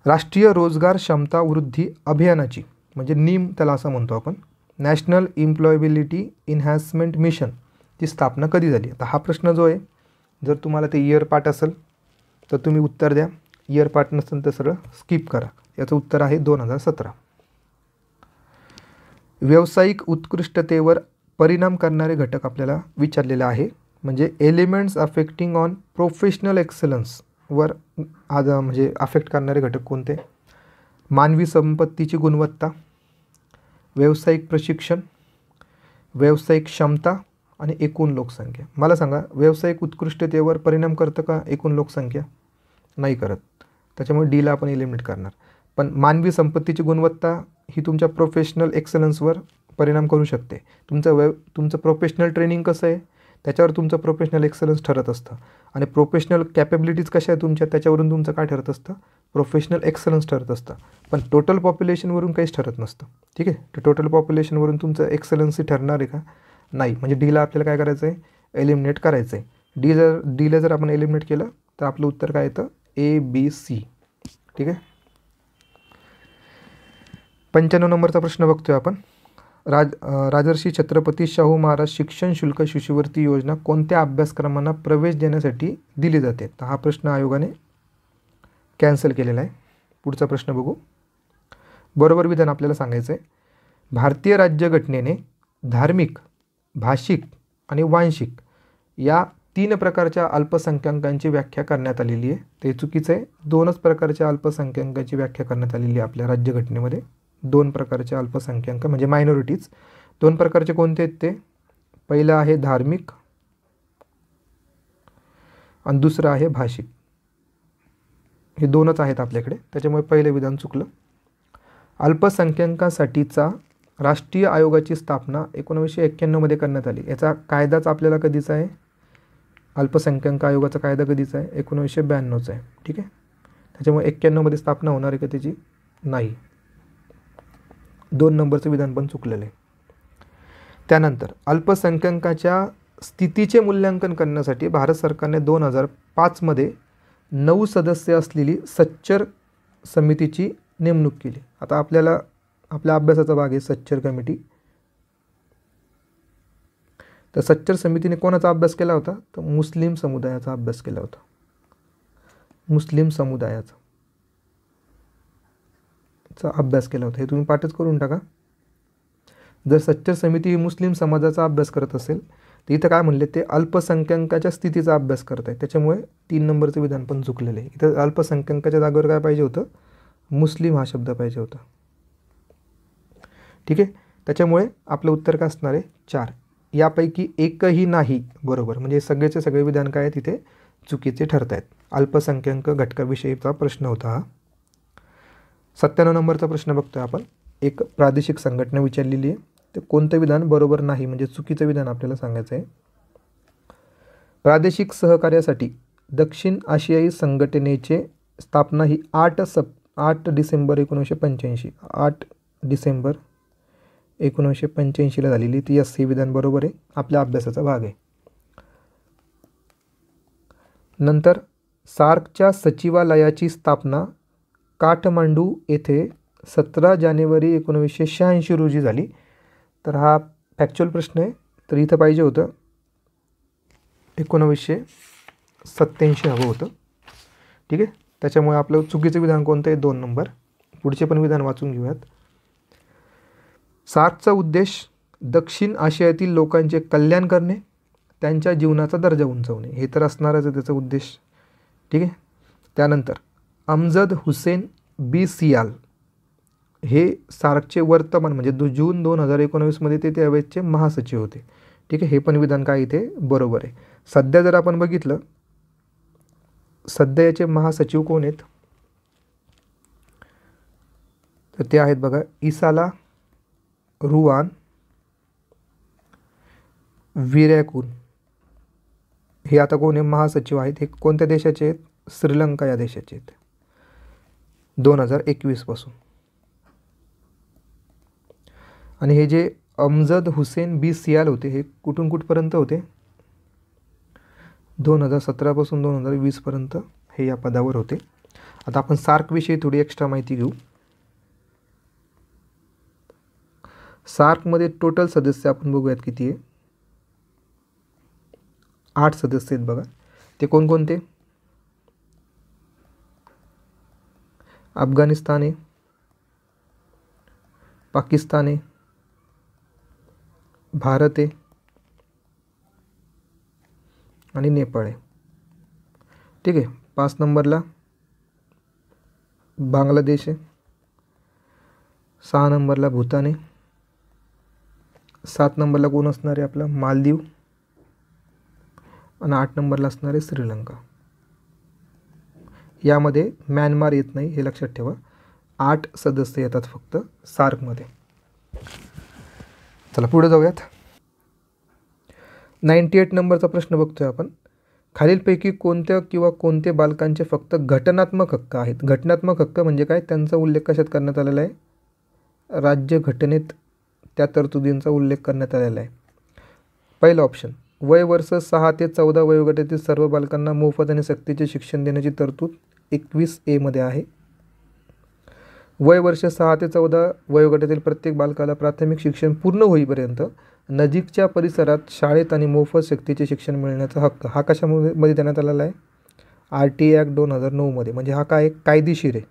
राष्ट्रीय रोजगार क्षमता वृद्धी अभियानाची म्हणजे NEEM त्याला असं म्हणतो आपण, नॅशनल एम्प्लॉयबिलिटी इन्हॅन्समेंट मिशन, ची स्थापना कधी झाली? आता हा प्रश्न जो आहे जर तुम्हाला ते इयर पाठ असेल तर तुम्ही उत्तर द्या. इयर पार्ट नसेल तर सरळ स्किप करा. याचं उत्तर आहे 2017. व्यावसायिक उत्कृष्टतेवर परिणाम करणारे घटक आपल्याला विचारलेले आहे. म्हणजे एलिमेंट्स अफेक्टिंग ऑन प्रोफेशनल एक्सलन्सवर म्हणजे अफेक्ट करणारे घटक कोणते? मानवी संपत्तीची गुणवत्ता, व्यावसायिक प्रशिक्षण, व्यावसायिक क्षमता आणि एकूण लोकसंख्या. मला सांगा, व्यावसायिक उत्कृष्टतेवर परिणाम करतं का एकूण लोकसंख्या? नाही करत. त्याच्यामुळे डीला आपण एलिमिनेट करणार. पण मानवी संपत्तीची गुणवत्ता ही तुमच्या प्रोफेशनल एक्सलन्सवर परिणाम करू शकते. तुमचं प्रोफेशनल ट्रेनिंग कसं आहे त्याच्यावर तुमचं प्रोफेशनल एक्सलन्स ठरत असतं. आणि प्रोफेशनल कॅपेबिलिटीज कशा आहे तुमच्या त्याच्यावरून तुमचं काय ठरत असतं? प्रोफेशनल एक्सलन्स ठरत असतं. पण टोटल पॉप्युलेशनवरून काहीच ठरत नसतं. ठीक आहे. तर टोटल पॉप्युलेशनवरून तुमचं एक्सलन्सी ठरणार आहे का? नाही. म्हणजे डीला आपल्याला काय करायचं आहे? एलिमिनेट करायचं आहे. डीला जर आपण एलिमिनेट केलं तर आपलं उत्तर काय येतं? ABC. ठीक आहे. 95 नंबरचा प्रश्न बघतोय आपण. राजर्षी छत्रपती शाहू महाराज शिक्षण शुल्क शिष्यवृत्ती योजना कोणत्या अभ्यासक्रमांना प्रवेश देण्यासाठी दिली जाते? तर हा प्रश्न आयोगाने कॅन्सल केलेला आहे. पुढचा प्रश्न बघू. बरोबर विधान आपल्याला सांगायचं आहे. भारतीय राज्यघटनेने धार्मिक, भाषिक आणि वांशिक या 3 प्रकारच्या अल्पसंख्याकांची व्याख्या करण्यात आलेली आहे. ते चुकीचं आहे. 2च प्रकारच्या अल्पसंख्याकांची व्याख्या करण्यात आलेली आहे आपल्या राज्यघटनेमध्ये. 2 प्रकारचे अल्पसंख्याक म्हणजे मायनॉरिटीज. 2 प्रकारचे कोणते आहेत ते? पहिलं आहे धार्मिक आणि दुसरं आहे भाषिक. हे 2च आहेत आपल्याकडे. त्याच्यामुळे पहिलं विधान चुकलं. अल्पसंख्याकांसाठीचा राष्ट्रीय आयोगाची स्थापना 1991 मध्ये करण्यात आली. याचा कायदाच आपल्याला कधीचा आहे? अल्पसंख्याक आयोगाचा कायदा कधीचा आहे? 1992चा आहे. ठीक आहे. त्याच्यामुळे 91 मध्ये स्थापना होणार आहे का त्याची? नाही. 2 नंबरचं विधान पण चुकलेलं आहे. त्यानंतर अल्पसंख्याकाच्या स्थितीचे मूल्यांकन करण्यासाठी भारत सरकारने 2005 मध्ये 9 सदस्य असलेली सच्चर समितीची नेमणूक केली. आता आपल्याला आपल्या अभ्यासाचा भाग आहे सच्चर कमिटी. तर सच्चर समितीने कोणाचा अभ्यास केला होता? तर मुस्लिम समुदायाचा अभ्यास केला होता. मुस्लिम समुदायाचा अभ्यास केला होता. हे तुम्ही पाठच करून टाका. जर सच्चर समिती ही मुस्लिम समाजाचा अभ्यास करत असेल तर इथं काय म्हणले? ते अल्पसंख्याकाच्या स्थितीचा अभ्यास करत आहे. त्याच्यामुळे 3 नंबरचं विधान पण चुकलेलं आहे. इथं अल्पसंख्याकाच्या जागेवर काय पाहिजे होतं? मुस्लिम हा शब्द पाहिजे होता. ठीक आहे. त्याच्यामुळे आपलं उत्तर काय असणार आहे? 4. यापैकी एकही नाही बरोबर. म्हणजे सगळेचे सगळे विधान काय आहे तिथे चुकीचे ठरत आहेत. अल्पसंख्याक घटकाविषयीचा प्रश्न होता हा. 97 नंबरचा प्रश्न बघतोय आपण. एक प्रादेशिक संघटना विचारलेली आहे. ते कोणतं विधान बरोबर नाही म्हणजे चुकीचं विधान आपल्याला सांगायचं आहे. प्रादेशिक सहकार्यासाठी दक्षिण आशियाई संघटनेची स्थापना ही 8 डिसेंबर 1985 8 डिसेंबर 1985ला झालेली. ती यस हे विधान बरोबर आहे. आपल्या अभ्यासाचा भाग आहे. नंतर सार्कच्या सचिवालयाची स्थापना काठमांडू येथे 17 जानेवारी 1986 रोजी झाली. तर हा फॅक्च्युअल प्रश्न आहे. तर इथं पाहिजे होतं 1987 हवं होतं. ठीक आहे. त्याच्यामुळे आपलं चुकीचं विधान कोणतं आहे? 2 नंबर. पुढचे पण विधान वाचून घेऊयात. सार्कचा उद्देश दक्षिण आशियातील लोकांचे कल्याण करणे, त्यांच्या जीवनाचा दर्जा उंचावणे हे तर असणारच आहे त्याचा उद्देश. ठीक आहे. त्यानंतर अमजद हुसेन बी सियाल हे सार्कचे वर्तमान म्हणजे जून 2019 मध्ये ते त्यावेळेचे महासचिव होते. ठीक आहे. हे पण विधान काय इथे बरोबर आहे. सध्या जर आपण बघितलं सध्या याचे महासचिव कोण आहेत तर ते आहेत बघा इसाला रुआन विरॅकुन. हे आता कोण आहे? महासचिव आहेत. हे कोणत्या देशाचे आहेत? श्रीलंका या देशाचे आहेत 2021 पासून. आणि हे जे अमजद हुसेन बी सियाल होते हे कुठून कुठपर्यंत होते? 2017 पासून 2020 पर्यंत हे या पदावर होते. आता आपण सार्कविषयी थोडी एक्स्ट्रा माहिती घेऊ. सार्कमध्ये टोटल सदस्य आपण बघूयात किती आहे. 8 सदस्य आहेत बघा. ते कोणकोणते? अफगाणिस्तान आहे, पाकिस्तान आहे, भारत आहे आणि नेपाळ आहे. ठीक आहे. 5 नंबरला बांगलादेश आहे, 6 नंबरला भूतान आहे, 7 नंबरला कोण असणार आहे आपला मालदीव आणि 8 नंबरला असणार आहे श्रीलंका. यामध्ये म्यानमार येत नाही, हे लक्षात ठेवा. 8 सदस्य येतात फक्त सार्कमध्ये. चला पुढे जाऊयात. 98 नंबरचा प्रश्न बघतोय आपण. खालीलपैकी कोणत्या किंवा कोणते बालकांचे फक्त घटनात्मक हक्क आहेत? घटनात्मक हक्क म्हणजे काय? त्यांचा उल्लेख कशात करण्यात आलेला आहे? राज्यघटनेत त्या तरतुदींचा उल्लेख करण्यात आलेला आहे. पहिलं ऑप्शन, वय वर्ष 6 ते 14 वयोगटातील सर्व बालकांना मोफत आणि सक्तीचे शिक्षण देण्याची तरतूद 21A मध्ये आहे. वय वर्ष 6 ते 14 वयोगटातील प्रत्येक बालकाला प्राथमिक शिक्षण पूर्ण होईपर्यंत नजीकच्या परिसरात शाळेत आणि मोफत सक्तीचे शिक्षण मिळण्याचा हक्क हा कशामध्ये देण्यात आलेला आहे? RTA ॲक्ट 2009 मध्ये. म्हणजे हा काय कायदेशीर आहे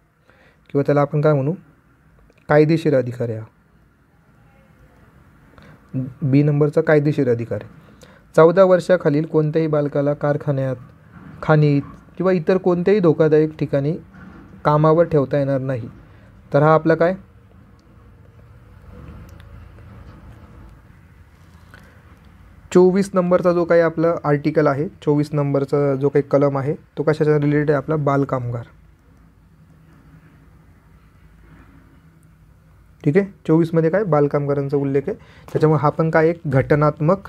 किंवा त्याला आपण काय म्हणू, कायदेशीर अधिकार आहे. B नंबरचा कायदेशीर अधिकार आहे. 14 वर्षाखालील कोणत्याही बालकाला कारखान्यात, खाणीत किंवा इतर कोणत्याही धोकादायक ठिकाणी कामावर ठेवता येणार नाही. तर हा आपला काय 24 नंबरचा जो काही आपला आर्टिकल आहे, 24 नंबरचा जो काही कलम आहे तो कशाच्या रिलेटेड आहे? आपला बालकामगार. ठीक आहे. 24 मध्ये काय बालकामगारांचा उल्लेख आहे. त्याच्यामुळे हा पण काय एक घटनात्मक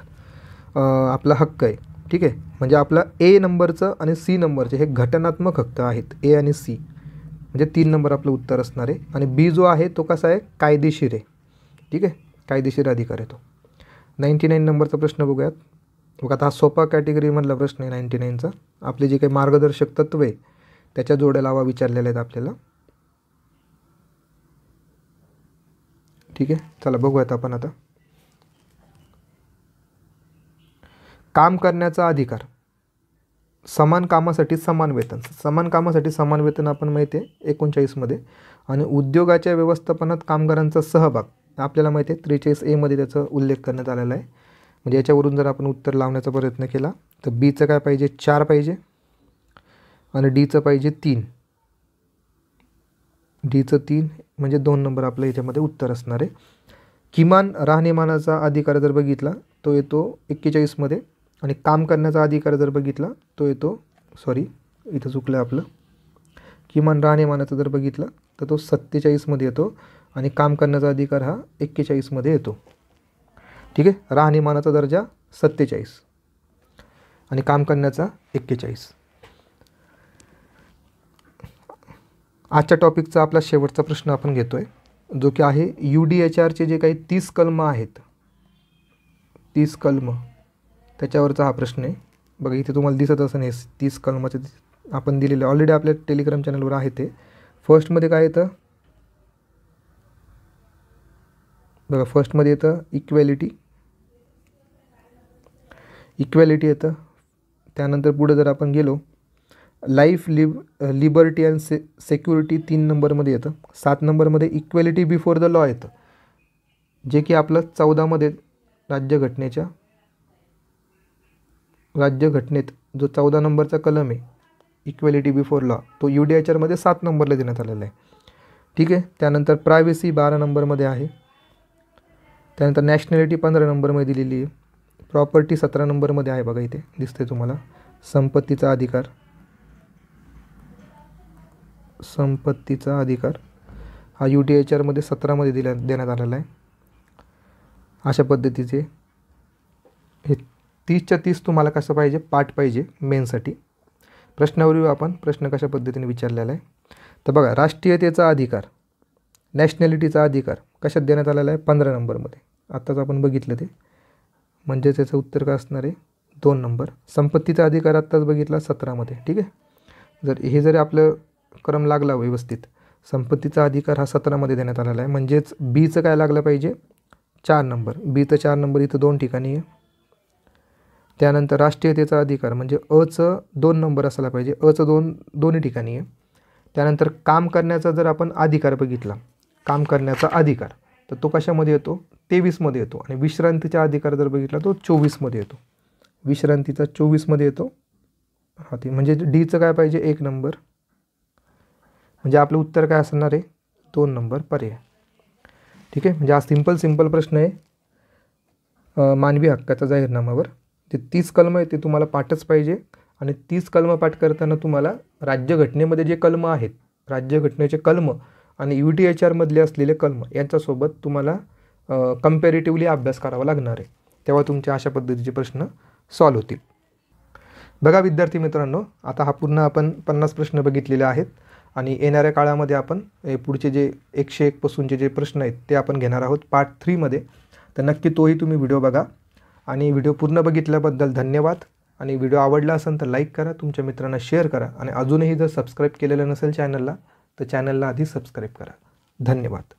आपला हक्क आहे. ठीक आहे. म्हणजे आपला A नंबरचं आणि C नंबरचे हे घटनात्मक हक्क आहेत. A आणि C म्हणजे 3 नंबर आपलं उत्तर असणार आहे. आणि B जो आहे तो कसा आहे? कायदेशीर आहे. ठीक आहे. कायदेशीर अधिकार आहे तो. 99 नंबरचा प्रश्न बघूयात. बघा आता हा सोपा कॅटेगरीमधला प्रश्न आहे 99चा. आपले जे काही मार्गदर्शक तत्व आहे त्याच्या जोड्या लावा विचारलेल्या आहेत आपल्याला. ठीक आहे. चला बघूयात आपण आता. काम करण्याचा अधिकार, समान कामासाठी समान वेतन. समान कामासाठी समान वेतन आपण माहिती आहे 39 मध्ये. आणि उद्योगाच्या व्यवस्थापनात कामगारांचा सहभाग आपल्याला माहिती आहे 43A मध्ये त्याचा उल्लेख करण्यात आलेला आहे. म्हणजे याच्यावरून जर आपण उत्तर लावण्याचा प्रयत्न केला तर Bचं काय पाहिजे? 4 पाहिजे आणि Dचं पाहिजे 3. Dचं 3 म्हणजे 2 नंबर आपलं याच्यामध्ये उत्तर असणार आहे. किमान राहणीमानाचा अधिकार जर बघितला तो येतो 41 मध्ये. आणि काम करण्याचा अधिकार जर बघितला तो येतो, सॉरी इथं चुकलं आपलं, किमान राहणीमानाचा जर बघितला तर तो 47 मध्ये येतो. आणि काम करण्याचा अधिकार हा 41 मध्ये येतो. ठीक आहे. राहणीमानाचा दर्जा 47 आणि काम करण्याचा 41. आजच्या टॉपिकचा आपला शेवटचा प्रश्न आपण घेतोय जो की आहे UDHRचे जे काही 30 कलम आहेत, 30 कलम त्याच्यावरचा हा प्रश्न आहे. बघा इथे तुम्हाला दिसत असं नाही 30 कलमाचे आपण दिलेले ऑलरेडी आपल्या टेलिग्राम चॅनलवर आहे ते. फर्स्टमध्ये काय येतं बघा, फर्स्टमध्ये येतं इक्वॅलिटी येतं. त्यानंतर पुढे जर आपण गेलो लाईफ लिबर्टी अँड सेक्युरिटी 3 नंबरमध्ये येतं. 7 नंबरमध्ये इक्वॅलिटी बिफोर द लॉ येतं जे की आपलं 14 मध्ये राज्यघटनेत जो 14 नंबरचा कलम आहे इक्वॅलिटी बिफोर लॉ तो UDHRमध्ये 7 नंबरला देण्यात आलेला आहे. ठीक आहे. त्यानंतर प्रायव्हसी 12 नंबरमध्ये आहे. त्यानंतर नॅशनॅलिटी 15 नंबरमध्ये दिलेली आहे. प्रॉपर्टी 17 नंबरमध्ये आहे. बघा इथे दिसते तुम्हाला. संपत्तीचा अधिकार हा UDHRमध्ये 17 मध्ये देण्यात आलेला आहे. अशा पद्धतीचे हे 30च्या 30 तुम्हाला कसं पाहिजे? पाठ पाहिजे मेनसाठी. प्रश्नावर येऊ आपण. प्रश्न कशा पद्धतीने विचारलेला आहे तर बघा, राष्ट्रीयतेचा अधिकार, नॅशनॅलिटीचा अधिकार कशात देण्यात आलेला आहे? 15 नंबरमध्ये. आत्ताच आपण बघितलं ते. म्हणजे त्याचं उत्तर काय असणार आहे? 2 नंबर. संपत्तीचा अधिकार आत्ताच बघितला 17 मध्ये. ठीक आहे. जर आपलं क्रम लागला व्यवस्थित, संपत्तीचा अधिकार हा 17 मध्ये देण्यात आलेला आहे. म्हणजेच Bचं काय लागलं पाहिजे? 4 नंबर. Bचं 4 नंबर इथं 2 ठिकाणी आहे. त्यानंतर राष्ट्रीयतेचा अधिकार म्हणजे अचं 2 नंबर असायला पाहिजे. अचं दोन्ही ठिकाणी आहे. त्यानंतर काम करण्याचा जर आपण अधिकार बघितला, काम करण्याचा अधिकार तर तो कशामध्ये येतो, 23मध्ये येतो. आणि विश्रांतीचा अधिकार जर बघितला तो 24मध्ये येतो. विश्रांतीचा 24मध्ये येतो. हा ते म्हणजे डीचं काय पाहिजे, 1 नंबर. म्हणजे आपलं उत्तर काय असणार आहे, 2 नंबर पर्याय. ठीक आहे. म्हणजे हा सिंपल प्रश्न आहे मानवी हक्काच्या जाहीरनाम्यावर. ते 30 कलम आहे ते तुम्हाला पाठच पाहिजे. आणि 30 कलम पाठ करताना तुम्हाला राज्यघटनेमध्ये जे कलम आहेत, राज्यघटनेचे कलम आणि UTHR मधले असलेले कलम यांच्यासोबत तुम्हाला कंपॅरेटिव्हली अभ्यास करावा लागणार आहे. तेव्हा तुमचे अशा पद्धतीचे प्रश्न सॉल्व्ह होतील. बघा विद्यार्थी मित्रांनो, आता हा पूर्ण आपण 50 प्रश्न बघितलेले आहेत. आणि येणाऱ्या काळामध्ये आपण पुढचे जे 101 पासूनचे जे प्रश्न आहेत ते आपण घेणार आहोत पार्ट 3मध्ये. तर नक्की तोही तुम्ही व्हिडिओ बघा. आणि व्हिडिओ पूर्ण बघितल्याबद्दल धन्यवाद. आणि व्हिडिओ आवडला असेल तर लाईक करा, तुमच्या मित्रांना शेअर करा. आणि अजूनही जर सबस्क्राईब केलेलं नसेल चॅनलला तर चॅनलला आधी सबस्क्राईब करा. धन्यवाद.